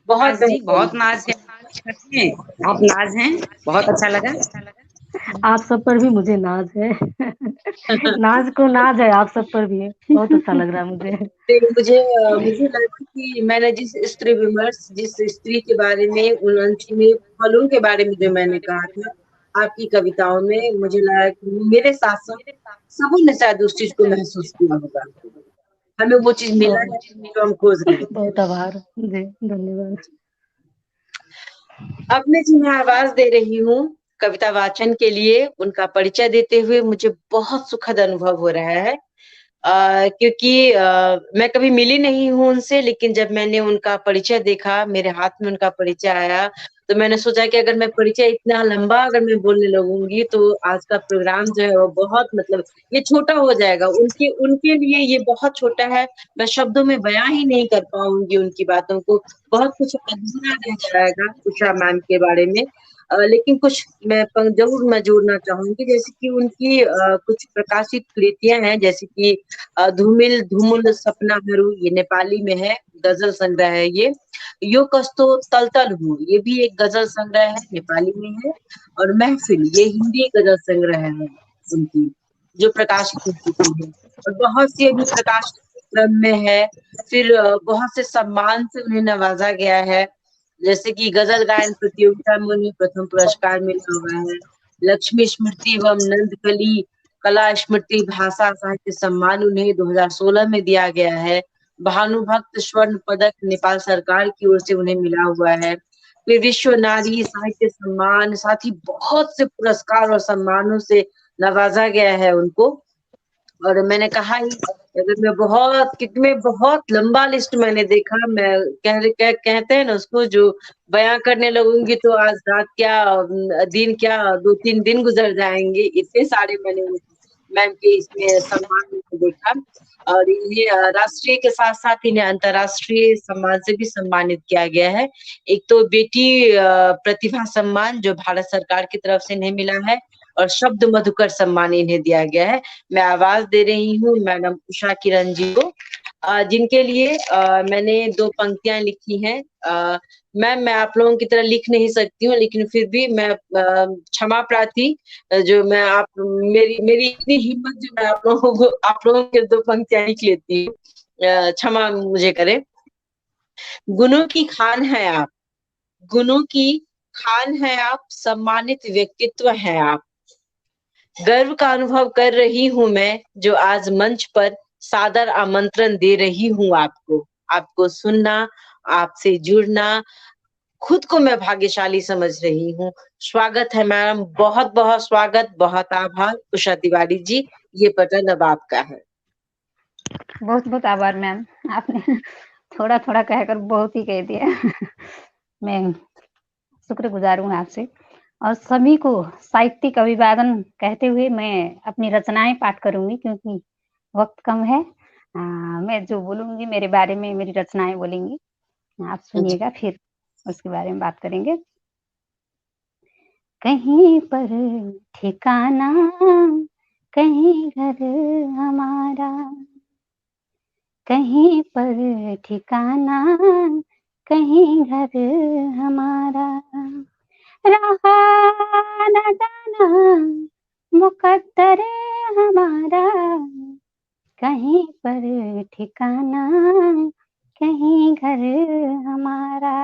बहुत नाज जी, बेहतरीन। बहुत नाज है। सच में आप नाज हैं, बहुत अच्छा लगा। आप सब पर भी मुझे नाज है। नाज को नाज है आप सब पर भी। बहुत अच्छा लग रहा है मुझे। तो मुझे लगा कि मैंने जिस स्त्री के बारे में, उन अनछुए फलों के बारे में जो मैंने कहा था आपकी कविताओं में, मुझे लगा कि मेरे साथ साथ सबों ने शायद उस चीज को महसूस किया होगा। हमें वो चीज मिला है जो हम खोज रहे थे। बहुत आभार जी, धन्यवाद। अब मैं जिन्हें आवाज दे रही हूँ कविता वाचन के लिए, उनका परिचय देते हुए मुझे बहुत सुखद अनुभव हो रहा है। क्योंकि मैं कभी मिली नहीं हूँ उनसे, लेकिन जब मैंने उनका परिचय देखा, मेरे हाथ में उनका परिचय आया, तो मैंने सोचा कि अगर मैं परिचय इतना लंबा अगर मैं बोलने लगूंगी तो आज का प्रोग्राम जो है वो बहुत मतलब ये छोटा हो जाएगा। उनके उनके लिए ये बहुत छोटा है, मैं शब्दों में बयां ही नहीं कर पाऊंगी उनकी बातों को। बहुत कुछ अधूरा रह जाएगा उषा मैम के बारे में। लेकिन कुछ जरूर मैं जोड़ना चाहूंगी, जैसे कि उनकी कुछ प्रकाशित कृतियां हैं, जैसे कि धूमिल धूमुल सपनाहरू, ये नेपाली में है, गजल संग्रह है ये। यो कस्तो तलतल हूँ, ये भी एक गजल संग्रह है, नेपाली में है। और महफिल, ये हिंदी गजल संग्रह है उनकी, जो प्रकाशित हो चुकी है। और बहुत सी अभी प्रकाशित क्रम में है। फिर बहुत से सम्मान से उन्हें नवाजा गया है, जैसे कि गजल गायन प्रतियोगिता में उन्हें प्रथम पुरस्कार मिला हुआ है। लक्ष्मी स्मृति एवं नंदकली कला स्मृति भाषा साहित्य सम्मान उन्हें 2016 में दिया गया है। भानुभक्त स्वर्ण पदक नेपाल सरकार की ओर से उन्हें मिला हुआ है। फिर विश्व नारी साहित्य सम्मान, साथ ही बहुत से पुरस्कार और सम्मानों से नवाजा गया है उनको। और मैंने कहा ही, अगर मैं बहुत क्योंकि मैं बहुत लंबा लिस्ट मैंने देखा, मैं कहते हैं ना उसको, जो बयां करने लगूंगी तो आज रात क्या दिन क्या 2-3 दिन गुजर जाएंगे, इतने सारे मैंने मैम के इसमें सम्मान को देखा। और ये राष्ट्रीय के साथ साथ इन्हें अंतर्राष्ट्रीय सम्मान से भी सम्मानित किया गया है। एक तो बेटी प्रतिभा सम्मान जो भारत सरकार की तरफ से इन्हें मिला है, और शब्द मधुकर सम्मान इन्हें दिया गया है। मैं आवाज दे रही हूँ मैडम उषा किरण जी को, जिनके लिए मैंने 2 पंक्तियां लिखी हैं। मैम, मैं आप लोगों की तरह लिख नहीं सकती हूँ, लेकिन फिर भी मैं क्षमा प्रार्थी, जो मैं आप मेरी मेरी इतनी हिम्मत जो मैं आप लोगों के 2 पंक्तियां लिख लेती हूँ, क्षमा मुझे करें। गुणों की खान है आप, गुणों की खान है आप, सम्मानित व्यक्तित्व है आप। गर्व का अनुभव कर रही हूँ मैं, जो आज मंच पर सादर आमंत्रण दे रही हूँ आपको। आपको सुनना, आपसे जुड़ना, खुद को मैं भाग्यशाली समझ रही हूँ। स्वागत है मैम, बहुत बहुत स्वागत, बहुत आभार उषा तिवारी जी। ये बटन अब आपका है। बहुत बहुत आभार मैम, आपने थोड़ा थोड़ा कहकर बहुत ही कह दिया। मैं शुक्रगुजार हूँ आपसे। और सभी को साहित्यिक अभिवादन कहते हुए मैं अपनी रचनाएं पाठ करूंगी, क्योंकि वक्त कम है। मैं जो बोलूंगी मेरे बारे में मेरी रचनाएं बोलेंगी, आप सुनिएगा, फिर उसके बारे में बात करेंगे। कहीं पर ठिकाना, कहीं घर हमारा, कहीं पर ठिकाना, कहीं घर हमारा, रहा न जाना मुकद्दर हमारा, कहीं पर ठिकाना, कहीं घर हमारा।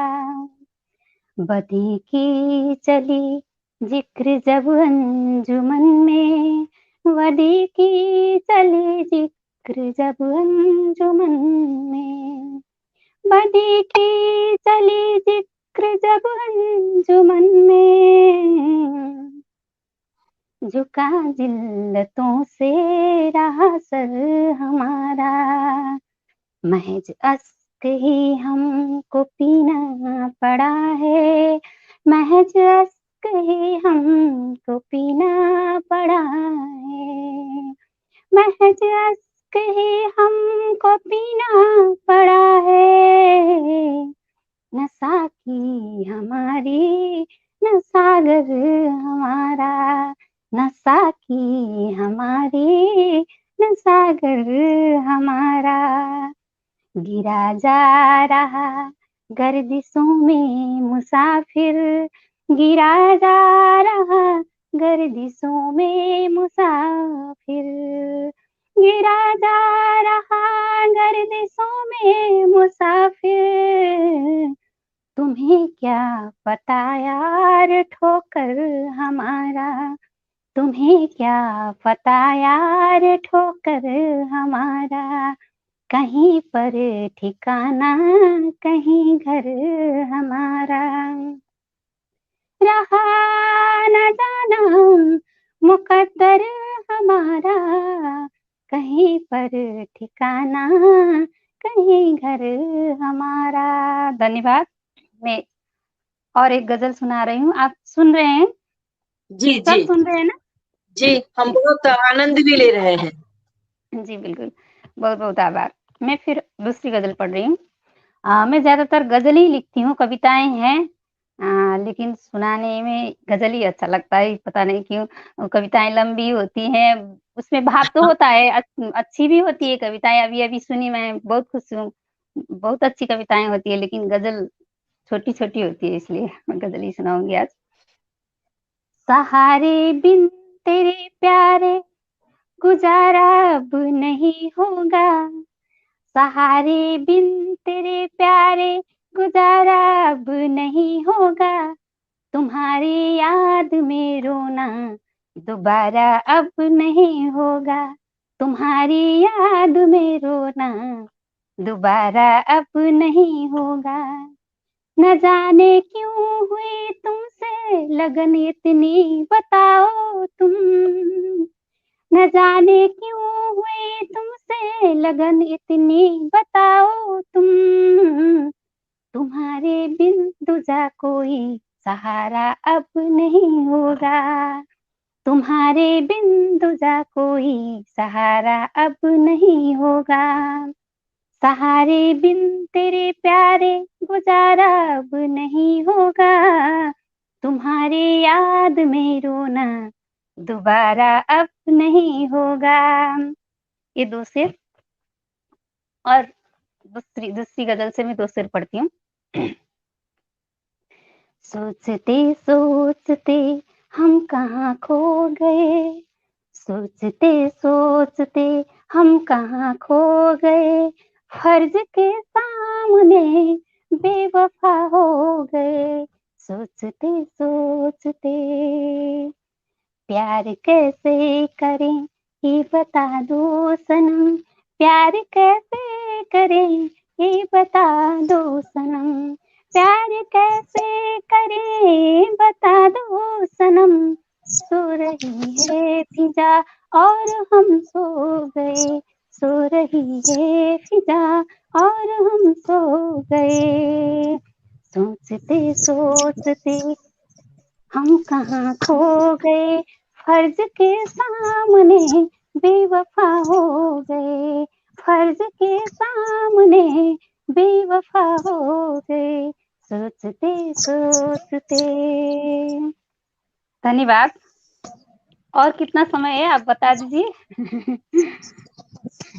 बदी की चली जिक्र जब अंजुमन में, बदी की चली जिक्र जब अंजुमन में, बदी की चली जिक्र जब अंजुमन में, झुका जिल्लतों से रहा सर हमारा, महज अश्क ही हमको पीना पड़ा है, महज अश्क ही हमको पीना पड़ा है, महज अश्क ही हमको पीना पड़ा है, न साकी हमारी न सागर हमारा, न साकी हमारी न सागर हमारा, गिरा जा रहा गर्दिशों में मुसाफिर, गिरा जा रहा गर्दिशों में मुसाफिर, गिरा जा रहा गर्दिशों में मुसाफिर, तुम्हें क्या पता यार ठोकर हमारा, तुम्हें क्या पता यार ठोकर हमारा, कहीं पर ठिकाना कहीं घर हमारा, रहा न जाना मुकद्दर हमारा, कहीं पर ठिकाना कहीं घर हमारा। धन्यवाद। मैं और एक गजल सुना रही हूँ, आप सुन रहे हैं? जी सब जी सुन रहे हैं ना? जी, हम बहुत आनंद भी ले रहे हैं। जी बिल्कुल, बहुत बहुत आभार। मैं फिर दूसरी गजल पढ़ रही हूँ। मैं ज्यादातर गजल ही लिखती हूँ, कविताएं हैं लेकिन सुनाने में गजल ही अच्छा लगता है, पता नहीं क्यों। कविताएं लंबी होती हैं, उसमें भाव तो होता है, अच्छी भी होती है कविताएं। अभी अभी सुनी, मैं बहुत खुश हूँ, बहुत अच्छी कविताएं होती है, लेकिन गजल छोटी छोटी होती है, इसलिए मैं गजल ही सुनाऊंगी आज। सहारे बिन तेरे प्यारे गुजारा अब नहीं होगा, सहारे बिन तेरे प्यारे गुजारा अब नहीं होगा, तुम्हारी याद में रोना दोबारा अब नहीं होगा, तुम्हारी याद में रोना दोबारा अब नहीं होगा। न जाने क्यों हुई तुमसे लगन इतनी बताओ तुम, न जाने क्यों हुई तुमसे लगन इतनी बताओ तुम, तुम्हारे बिन दूजा कोई सहारा अब नहीं होगा, तुम्हारे बिन दूजा कोई सहारा अब नहीं होगा, सहारे बिन तेरे प्यारे गुजारा अब नहीं होगा, तुम्हारी याद में रोना दोबारा अब नहीं होगा। ये दो शेर, और दूसरी दूसरी गजल से मैं दो शेर पढ़ती हूँ। सोचते सोचते हम कहाँ खो गए, सोचते सोचते हम कहाँ खो गए, फर्ज के सामने बेवफा हो गए, सोचते सोचते प्यार कैसे करें ये बता दो सनम, प्यार कैसे करें ये बता दो सनम, प्यार कैसे करें बता दो सनम, सो रही है फिजा और हम सो गए, सो रही है फिजा और हम सो गए, सोचते सोचते हम कहाँ खो गए, फर्ज के सामने बेवफा हो गए, फर्ज के सामने बेवफा हो गए, सोचते सोचते। धन्यवाद। और कितना समय है आप बता दीजिए।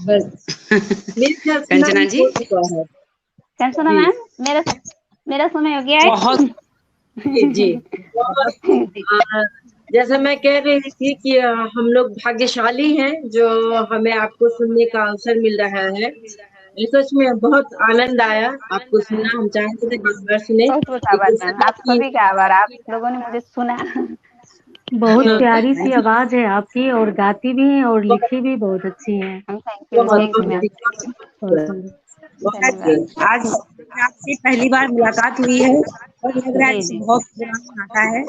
बस मेरे ख्याल से कंचना मैम जी, हो चुका है। कंचना जी मैम, मेरा समय हो गया है। बहुत जी जी, और जैसा मैं कह रही थी कि हम लोग भाग्यशाली हैं जो हमें आपको सुनने का अवसर मिल रहा है। सच में बहुत आनंद आया आपको सुना, हम चाहते थे बार बार सुने, बहुत बहुत आभार लेकिन मैम, समय आप की सभी का आभार, आप लोगों ने मुझे सुना। बहुत प्यारी सी जी, आवाज है आपकी, और गाती भी हैं और लिखी भी बहुत अच्छी हैं। बहुत थैंक यू मैम, बहुत सुंदर। धन्यवाद। आज आपसे पहली बार मुलाकात हुई है और लग रहा है जी जैसे जी बहुत पुराना नाता है।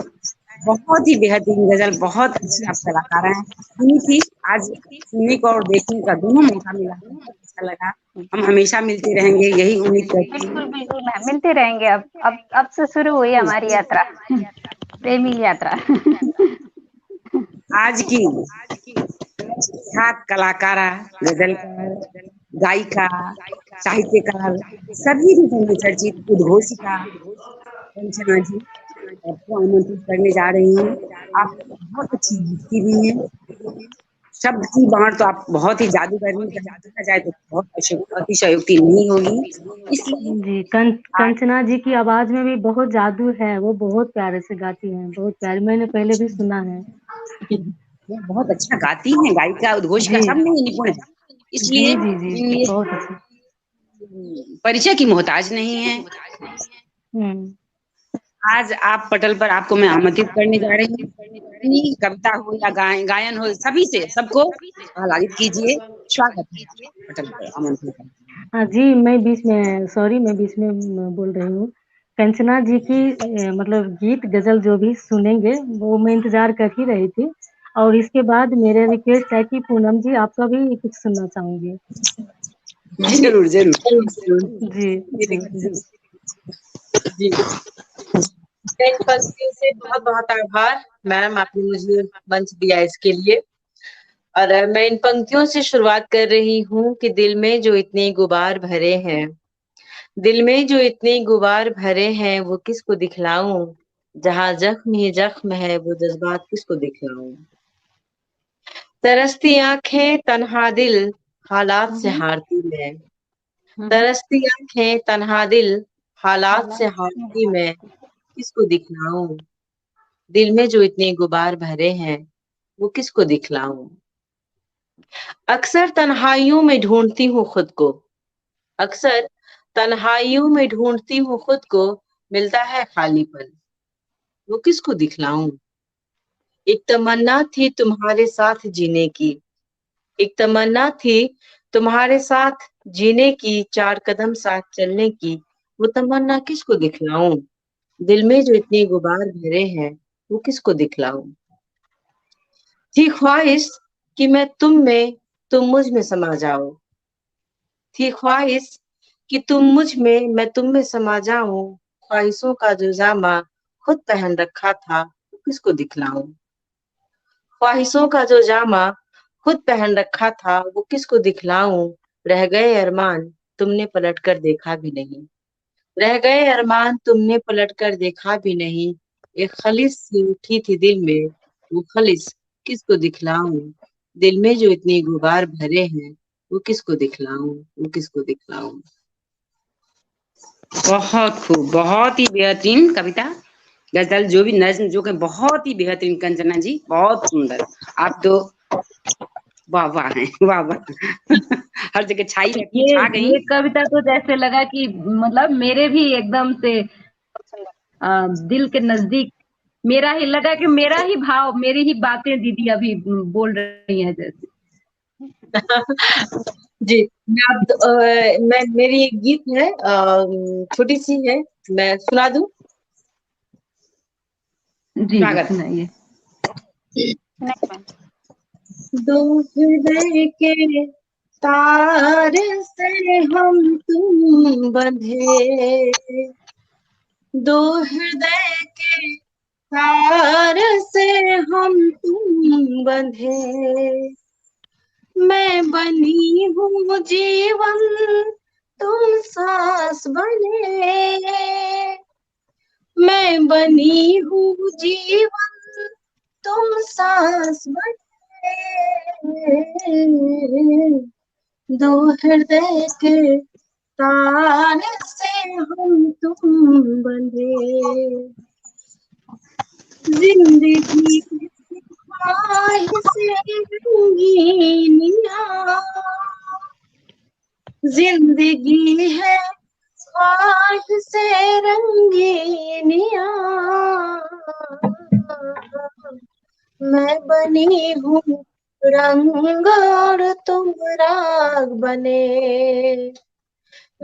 बहुत ही बेहतरीन गजल, बहुत अच्छी आप कलाकार हैं। सुनी थी, आज सुनने को और देखने का दोनों मौका मिला, बहुत अच्छा लगा। हम हमेशा मिलते रहेंगे, यही उम्मीद करती बिल्कुल हूँ। बिल्कुल मैम, मिलते रहेंगे। अब से शुरू हुई हमारी यात्रा, प्रेमी यात्रा। आज की विख्यात कलाकारा, गजलकार, गायिका, साहित्यकार, सभी रूपों में चर्चित उद्घोषिका कंचना जी आपको आमंत्रित करने जा रही हूँ। आप बहुत अच्छी लिखती भी हैं, शब्द की बाढ़ तो आप बहुत ही जादूगरनी कहीं देखा जाए तो बहुत अतिशयोक्ति नहीं होगी, इसलिए जी, आज कंचना जी की आवाज में भी बहुत जादू है, वो बहुत प्यारे से गाती हैं, बहुत प्यारे, मैंने पहले भी सुना है। वो बहुत अच्छा गाती हैं, गायिका उद्घोषिका जी सब में ही निपुण है, जी इसलिए जी जी, ये बहुत अच्छी। परिचय की मोहताज नहीं है। हम्म। आज आप पटल पर आपको मैं आमंत्रित करने जा रही हूँ। अपनी कविता हो या गायन हो, सभी से सबको आह्लादित कीजिए। स्वागत है आपका पटल पर आमंत्रित है। हाँ जी, मैं बीच में बोल रही हूँ। कंचना जी की मतलब गीत गजल जो भी सुनेंगे वो मैं इंतजार कर ही रही थी, और इसके बाद मेरा रिक्वेस्ट है कि पूनम जी आपका भी कुछ सुनना चाहूंगी। जरूर जरूर। जी जी जी। जी, इन पंक्तियों से बहुत बहुत आभार मैम, आपने मुझे मंच दिया इसके लिए। और मैं इन पंक्तियों से शुरुआत कर रही हूँ कि दिल में जो इतने गुबार भरे हैं, दिल में जो इतने गुबार भरे हैं वो किसको दिखलाऊं, जहाँ जख्म ही जख्म है वो जज्बात किसको दिखलाऊं। तरसती आंखें तन्हा दिल हालात से हारती मैं, तरसती आंखें तन्हा दिल हालात से हारती मैं किसको दिखलाऊं, दिल में जो इतने गुबार भरे हैं वो किसको दिखलाऊं। अक्सर तन्हाइयों में ढूंढती हूँ खुद को, अक्सर तन्हाइयों में ढूंढती हूँ खुद को, मिलता है खालीपन वो किसको दिखलाऊं। एक तमन्ना थी तुम्हारे साथ जीने की, एक तमन्ना थी तुम्हारे साथ जीने की, 4 कदम साथ चलने की, वो तमन्ना किसको दिखलाऊं, दिल में जो इतने गुबार भरे हैं वो किसको दिखलाऊं। थी ख्वाहिश कि मैं तुम में, तुम मुझ में समा जाओ, थी ख्वाहिश कि तुम मुझ में मैं तुम में समा जाऊं, ख्वाहिशों का जो जामा खुद पहन रखा था वो किसको दिखलाऊं। ख्वाहिशों का जो जामा खुद पहन रखा था वो किसको दिखलाऊं, रह गए अरमान तुमने पलट कर देखा भी नहीं, रह गए अरमान तुमने पलट कर देखा भी नहीं, एक खलिश सी उठी थी दिल में वो खलिश किसको दिखलाऊं, दिल में जो इतने गुबार भरे हैं वो किसको दिखलाऊं, वो किसको दिखलाऊं। बहुत खूब, बहुत ही बेहतरीन कविता, गजल, जो भी नज्म, जो कि बहुत ही बेहतरीन। कंचना जी बहुत सुंदर, आप तो वाह वाह हैं, वाह वाह। हर जगह छाई रहती, छा गई। ये कविता तो जैसे लगा कि मतलब मेरे भी एकदम से दिल के नजदीक, मेरा ही लगा कि मेरा ही भाव, मेरी ही बातें दीदी अभी बोल रही हैं जैसे। जी, मैं मेरी एक गीत है, छोटी सी है, मैं सुना दूं। जी जी स्वागत। सुनाइए। दो हृदय के तार से हम तुम बंधे, दो हृदय के तार से हम तुम बंधे, मैं बनी हूँ जीवन तुम सांस बने, मैं बनी हूँ जीवन तुम सांस बने, दो हृदय के तार से हम तुम बंधे, जिंदगी ख्वाहिशें रंगीनियां, जिंदगी है ख्वाहिशें रंगीनियां, मैं बनी हूँ रंग और तुम राग बने,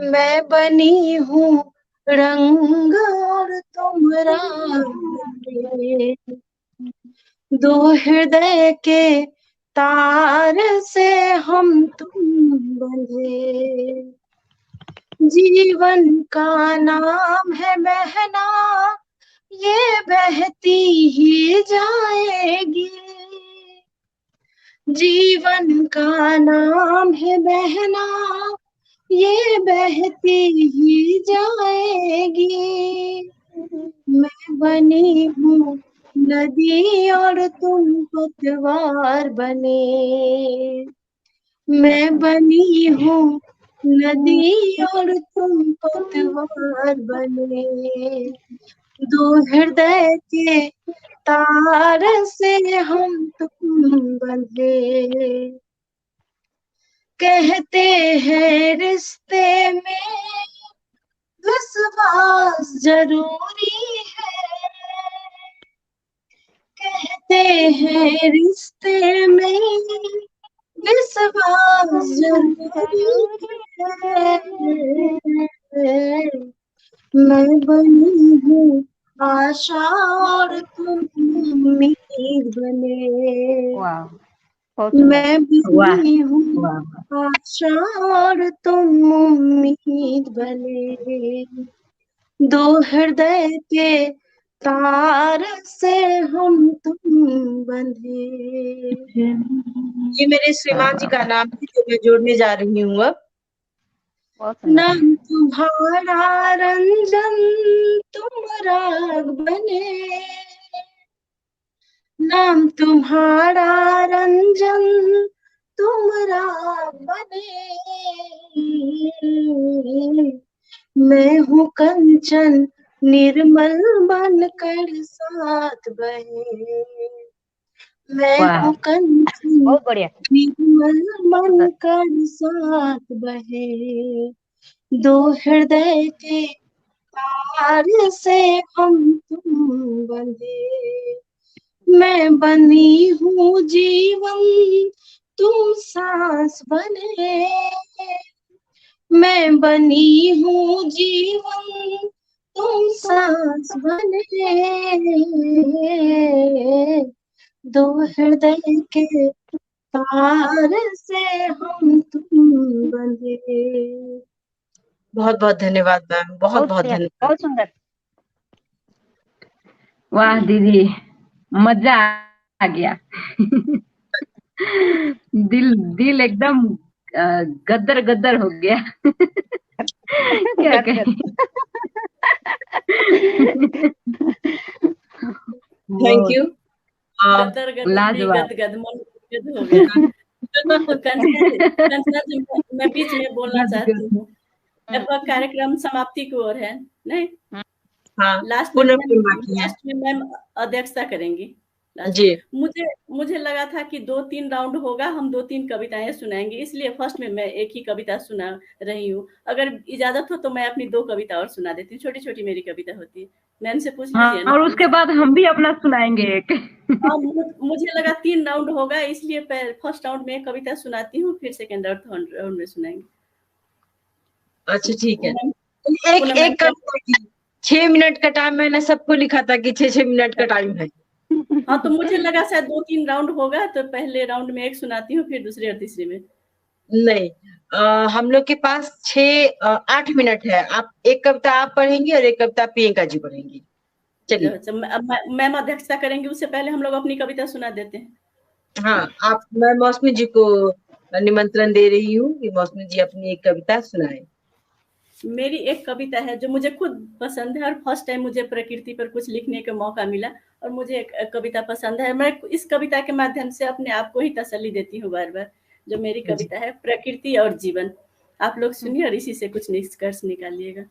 मैं बनी हूँ रंग और तुम राग बने, दो हृदय के तार से हम तुम बंधे, जीवन का नाम है बहना ये बहती ही जाएगी, जीवन का नाम है बहना ये बहती ही जाएगी, मैं बनी हूँ नदी और तुम पतवार बने, मैं बनी हूँ नदी और तुम पतवार बने, दो हृदय के तार से हम तुम बंधे, कहते हैं रिश्ते में विश्वास जरूरी है, कहते हैं रिश्ते में विश्वास जरूरी है। मैं बनी हूँ आशा और तुम उम्मीद बने, वाह, बहुत सुंदर। मैं वाह बनी हूँ वाह आशा और तुम उम्मीद बने, दो हृदय के तार से हम तुम बंधे। ये मेरे श्रीमान जी का नाम है जो मैं जोड़ने जा रही हूँ अब। बहुत सुंदर। नाम तुम्हारा रंजन तुम राग बने, नाम तुम्हारा रंजन तुम राग बने, मैं हूँ कंचन निर्मल बनकर साथ बहे, मैं वाह हूँ कंचन बहुत बढ़िया। निर्मल बनकर साथ बहे, दो हृदय के तार से हम तुम बंधे, मैं बनी हूँ जीवन तुम सांस बने, मैं बनी हूँ जीवन तुम सांस बने, दो हृदय के तार से हम तुम बंधे। बहुत बहुत धन्यवाद मैम, बहुत बहुत बहुत बढ़िया, धन्यवाद। बहुत सुंदर। वाह दीदी, मजा आ गया। दिल दिल एकदम गदर गदर हो गया। क्या गद गद। कहें। थैंक बहुत यू। गदर गदर नहीं, लाजवाब। गद गद मन गद हो गया। कंचना जी, कंचना जी, मैं बीच में बोलना गद चाहती गद। हूँ। अब कार्यक्रम समाप्ति की ओर है, नहीं? हाँ, लास्ट में पूनम मैम, की बाकी है। लास्ट में मैम अध्यक्षता करेंगी। लास्ट जी मुझे मुझे लगा था कि 2-3 राउंड होगा, हम 2-3 कविताएं सुनाएंगे, इसलिए फर्स्ट में मैं एक ही कविता सुना रही हूँ। अगर इजाजत हो तो मैं अपनी 2 कविता और सुना देती हूँ, छोटी-छोटी मेरी कविता होती है। मैम से पूछ हाँ, लीजिए ना और प्लीज। उसके बाद हम भी अपना सुनाएंगे एक। हाँ, मुझे लगा 3 राउंड होगा, इसलिए फर्स्ट राउंड में एक कविता सुनाती हूँ, फिर सेकेंड और थर्ड राउंड में सुनाएंगे। अच्छा ठीक है। पूनम एक पूनम मैम एक कविता की 6 मिनट का टाइम, मैंने सबको लिखा था कि 6-6 मिनट का टाइम है। हाँ, तो मुझे लगा शायद 2-3 राउंड होगा, तो पहले राउंड में एक सुनाती हूँ, फिर दूसरे और तीसरे में। नहीं, हम लोग के पास 8 मिनट है। आप एक कविता आप पढ़ेंगी और एक कविता प्रियंका जी पढ़ेंगी। चलिए। अच्छा, अब मैम अध्यक्षता करेंगे, उससे पहले हम लोग अपनी कविता सुना देते हैं। हाँ, मैं मौसमी जी को निमंत्रण दे रही हूँ कि मौसमी जी अपनी एक कविता सुनाए। मेरी एक कविता है जो मुझे खुद पसंद है, और फर्स्ट टाइम मुझे प्रकृति पर कुछ लिखने का मौका मिला, और मुझे एक कविता पसंद है। मैं इस कविता के माध्यम से अपने आप को ही तसल्ली देती हूँ बार बार। जो मेरी जी कविता है, प्रकृति और जीवन। आप लोग सुनिए और इसी से कुछ निष्कर्ष निकालिएगा।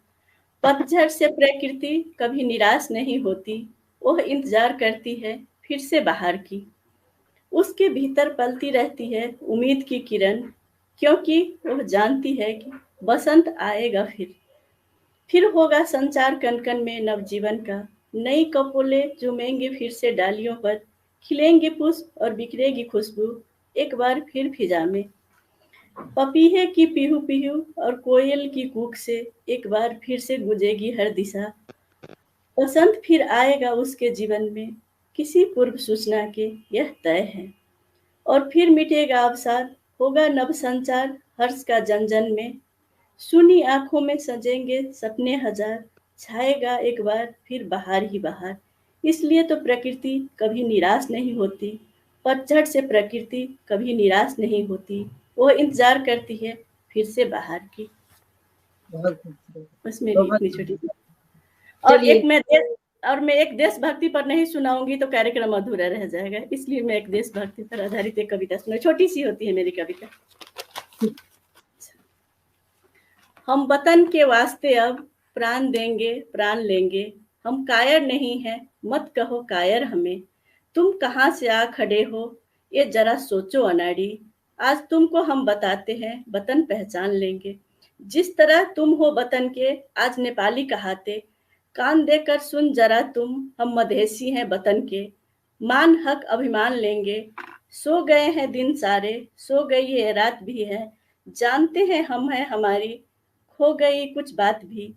पतझड़ से प्रकृति कभी निराश नहीं होती, वह इंतजार करती है फिर से बाहर की। उसके भीतर पलती रहती है उम्मीद की किरण, क्योंकि वह जानती है कि बसंत आएगा फिर होगा संचार कनकन में नवजीवन का। नई कपोले झूमेंगे फिर से डालियों पर, खिलेंगे पुष्प और बिखरेगी खुशबू एक बार फिर फिजा में। पपीहे की पीहू पीहू और कोयल की कूक से एक बार फिर से गूंजेगी हर दिशा। बसंत फिर आएगा उसके जीवन में, किसी पूर्व सूचना के यह तय है। और फिर मिटेगा अवसाद, होगा नव संचार हर्ष का जन जन में। सुनी आंखों में सजेंगे सपने हजार, छाएगा एक बार फिर बाहर ही बाहर। इसलिए तो प्रकृति कभी निराश नहीं होती, पतझड़ से प्रकृति कभी निराश नहीं होती, वो इंतजार करती है फिर से बाहर की। बहुत खूबसूरत। बस मेरी बहुत इतनी छोटी सी। चलिए। और मैं एक देशभक्ति पर नहीं सुनाऊंगी तो कार्यक्रम अधूरा रह जाएगा, इसलिए मैं एक देशभक्ति पर आधारित एक कविता सुना, छोटी सी होती है मेरी कविता। हम वतन के वास्ते अब प्राण देंगे प्राण लेंगे, हम कायर नहीं हैं मत कहो कायर हमें। तुम कहाँ से आ खड़े हो ये जरा सोचो अनाड़ी, आज तुमको हम बताते हैं वतन पहचान लेंगे। जिस तरह तुम हो वतन के आज नेपाली कहाते, कान देकर सुन जरा तुम, हम मधेसी हैं वतन के, मान हक अभिमान लेंगे, सो गए हैं दिन सारे, सो गई ये रात भी है, जानते हैं हम हैं हमारी, खो गई कुछ बात भी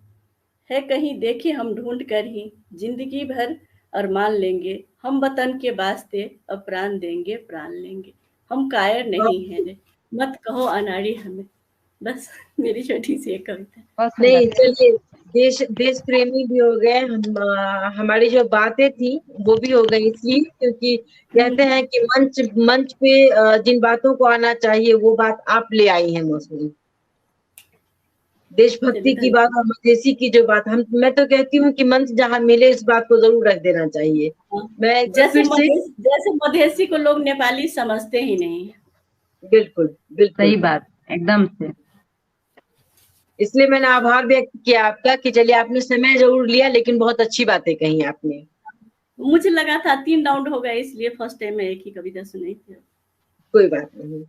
है कहीं, देखे हम ढूंढ कर ही, जिंदगी भर अरमान लेंगे, हम वतन के वास्ते अब प्राण देंगे प्राण लेंगे। हम कायर नहीं हैं रे, मत कहो अनाड़ी हमें। बस मेरी छोटी सी एक कविता। बहुत नहीं, सुंदर। चलिए, देश प्रेमी भी हो गए हम। हमारी जो बातें थी वो भी हो गई थी, क्योंकि कहते हैं कि मंच पे जिन बातों को आना चाहिए वो बात आप ले आई हैं मौसमी। देशभक्ति की बात और मधेसी की जो बात, मैं तो कहती हूँ कि मंच जहाँ मिले इस बात को जरूर रख देना चाहिए। मैं एक बार फिर से, जैसे मधेसी को लोग नेपाली समझते ही नहीं। बिल्कुल बिल्कुल सही बात, एकदम से। इसलिए मैंने आभार व्यक्त किया आपका कि चलिए आपने समय जरूर लिया, लेकिन बहुत अच्छी बातें कही आपने। मुझे लगा था 3 राउंड हो गया, इसलिए फर्स्ट टाइम में एक ही कविता सुनी थी। कोई बात नहीं।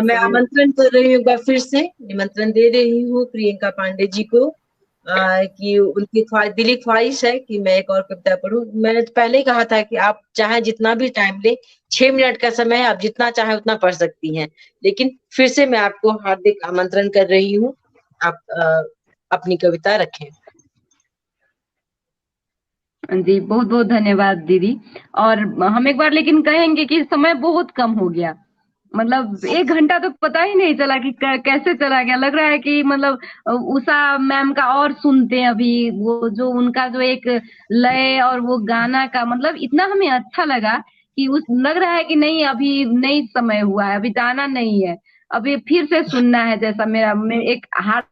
मैं आमंत्रण कर रही हूँ, एक बार फिर से निमंत्रण दे रही हूँ प्रियंका पांडे जी को, कि उनकी दिली ख्वाहिश है कि मैं एक और कविता पढ़ूं। मैंने तो पहले ही कहा था कि आप चाहे जितना भी टाइम ले, 6 मिनट का समय है, आप जितना चाहे उतना पढ़ सकती हैं, लेकिन फिर से मैं आपको हार्दिक आमंत्रण कर रही हूँ, आप अपनी कविता रखें। जी, बहुत बहुत धन्यवाद दीदी। और हम एक बार लेकिन कहेंगे कि समय बहुत कम हो गया, मतलब 1 घंटा तो पता ही नहीं चला कि कैसे चला गया। लग रहा है कि मतलब उषा मैम का और सुनते हैं अभी, वो जो उनका जो एक लय और वो गाना का मतलब इतना हमें अच्छा लगा कि लग रहा है कि नहीं अभी नहीं समय हुआ है, अभी जाना नहीं है, अभी फिर से सुनना है। जैसा मेरा एक हार्ट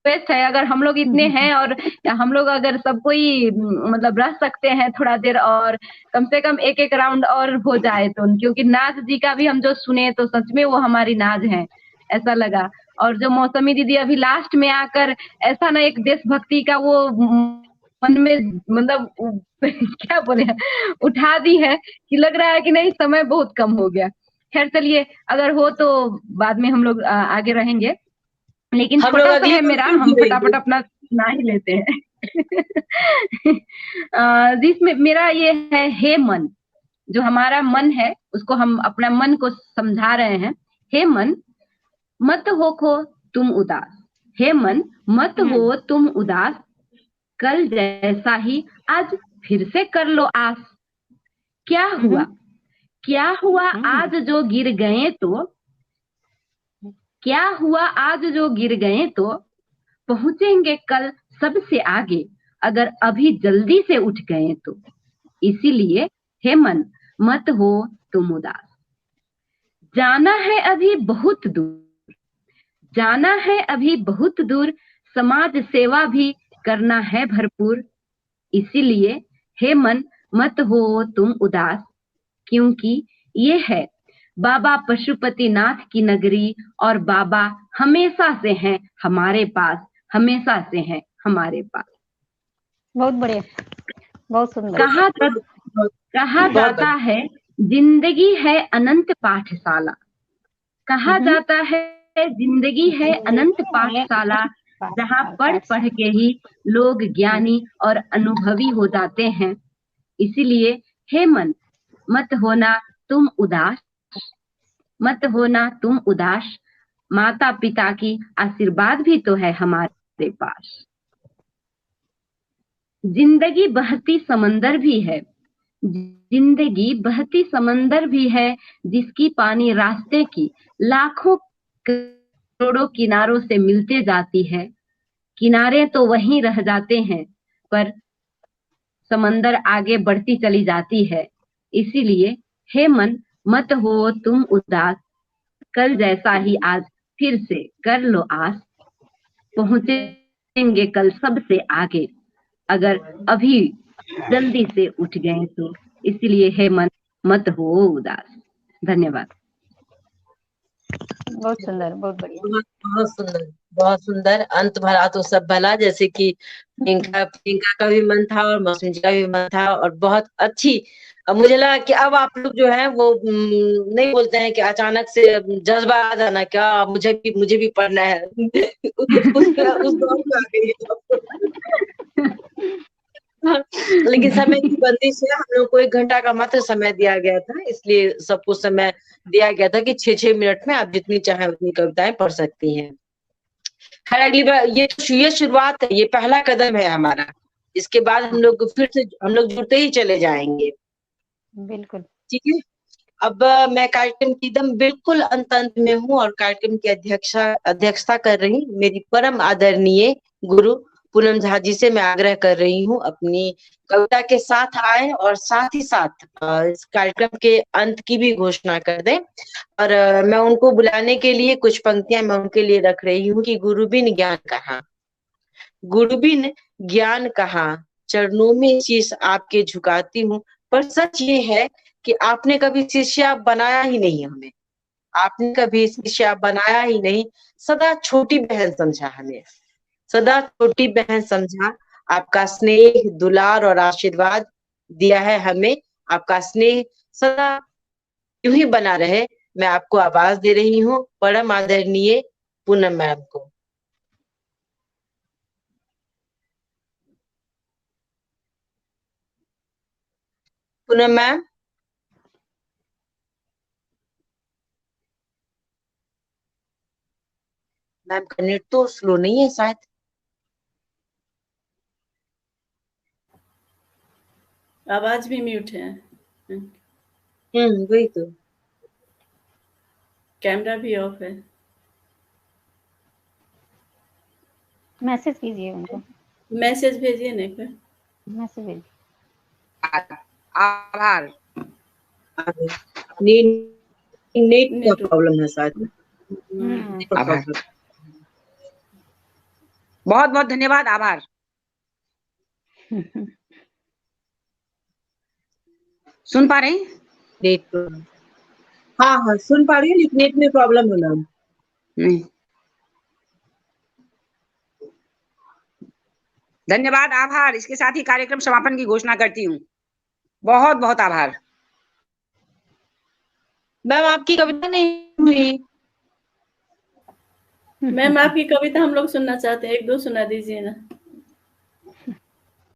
रिक्वेस्ट है, अगर हम लोग इतने हैं और हम लोग अगर सब कोई मतलब रह सकते हैं थोड़ा देर और, कम से कम एक राउंड और हो जाए तो, क्योंकि नाज जी का भी हम जो सुने तो सच में वो हमारी नाज है, ऐसा लगा। और जो मौसमी दीदी अभी लास्ट में आकर ऐसा ना एक देशभक्ति का वो मन में मतलब क्या बोले उठा दी है कि लग रहा है कि नहीं समय बहुत कम हो गया। खैर चलिए, अगर हो तो बाद में हम लोग आगे रहेंगे, लेकिन हम लोग छोटा सा अगली है मेरा, बार हम जुड़ेंगे। फटाफट अपना सुना ही लेते हैं। जिसमें मेरा ये है, हे मन, जो हमारा मन है उसको हम अपना मन को समझा रहे हैं। हे मन मत होखो तुम उदास, हे मन मत हो तुम उदास, कल जैसा ही आज फिर से कर लो आस। क्या हुआ आज जो गिर गए तो, क्या हुआ आज जो गिर गए तो, पहुंचेंगे कल सबसे आगे, अगर अभी जल्दी से उठ गए तो। इसीलिए हे मन मत हो तुम उदास, जाना है अभी बहुत दूर, जाना है अभी बहुत दूर, समाज सेवा भी करना है भरपूर। इसीलिए हे मन मत हो तुम उदास, क्योंकि ये है बाबा पशुपतिनाथ की नगरी, और बाबा हमेशा से हैं हमारे पास, हमेशा से हैं हमारे पास। बहुत बढ़िया, बहुत सुंदर। कहा जाता है जिंदगी है अनंत पाठशाला, कहा जाता है जिंदगी है अनंत पाठशाला, जहाँ पढ़ पढ़ के ही लोग ज्ञानी और अनुभवी हो जाते हैं। इसीलिए हे मन मत होना तुम उदास, मत होना तुम उदास, माता पिता की आशीर्वाद भी तो है हमारे पास। जिंदगी बहती समंदर भी है, जिंदगी बहती समंदर भी है, जिसकी पानी रास्ते की लाखों करोड़ों किनारों से मिलते जाती है। किनारे तो वहीं रह जाते हैं, पर समंदर आगे बढ़ती चली जाती है। इसीलिए हे मन मत हो तुम उदास, कल जैसा ही आज फिर से कर लो आस, पहुंचेंगे कल सबसे आगे, अगर अभी जल्दी से उठ गए तो। इसलिए हे मन मत हो उदास। धन्यवाद। बहुत सुंदर, बहुत बढ़िया। बहुत बहुत सुंदर, बहुत सुंदर। अंत भला तो सब भला, जैसे कि प्रियंका प्रियंका का भी मन था और मौसमी जी का भी मन था, और बहुत अच्छी। अब मुझे लगा कि अब आप लोग जो है वो नहीं बोलते हैं कि अचानक से जज्बा आ जाना, क्या मुझे भी पढ़ना है। उस दौर में आ गई है। लेकिन समय की बंदिश है, हम लोग को 1 घंटा का मात्र समय दिया गया था, इसलिए सबको समय दिया गया था कि 6-6 मिनट में आप जितनी चाहे उतनी कविताएं पढ़ सकती हैं। खैर अगली बार, ये शुरुआत है, ये पहला कदम है हमारा। इसके बाद हम लोग फिर से हम लोग जुड़ते ही चले जाएंगे। बिल्कुल। ठीक है। अब मैं कार्यक्रम की एकदम बिल्कुल अंत में हूँ, और कार्यक्रम की अध्यक्षता कर रही मेरी परम आदरणीय गुरु पूनम झा जी से मैं आग्रह कर रही हूँ, अपनी कविता के साथ आए और साथ ही साथ इस कार्यक्रम के अंत की भी घोषणा कर दें। और मैं उनको बुलाने के लिए कुछ पंक्तियां मैं उनके लिए रख रही हूँ कि गुरु बिन ज्ञान कहाँ, गुरु बिन ज्ञान कहाँ, चरणों में शीश आपके झुकाती हूँ। पर सच ये है कि आपने कभी शिष्या बनाया ही नहीं हमें, आपने कभी शिष्या बनाया ही नहीं, सदा छोटी बहन समझा हमें, सदा छोटी बहन समझा। आपका स्नेह, दुलार और आशीर्वाद दिया है हमें, आपका स्नेह सदा यूं ही बना रहे। मैं आपको आवाज दे रही हूँ परम आदरणीय पूनम मैम को। पूनम मैम, मैम का नेट तो स्लो नहीं है शायद। आवाज भी म्यूट है, वही तो। कैमरा भी ऑफ है। मैसेज कीजिए उनको, मैसेज भेजिए ना एक बार। मैसेज भेजिए। आभार। नेट नेट का नेटवर्क। प्रॉब्लम है शायद। आभार, बहुत बहुत धन्यवाद, आभार। सुन पा रहे हैं? नेट प्रॉब्लम, हाँ हाँ सुन पा रही हूँ, लेकिन नेट में प्रॉब्लम है मैम। नहीं, धन्यवाद, आभार। इसके साथ ही कार्यक्रम समापन की घोषणा करती हूँ। बहुत बहुत आभार। मैम आपकी कविता नहीं हुई। मैम आपकी कविता हम लोग सुनना चाहते हैं, 1-2 सुना दीजिए ना।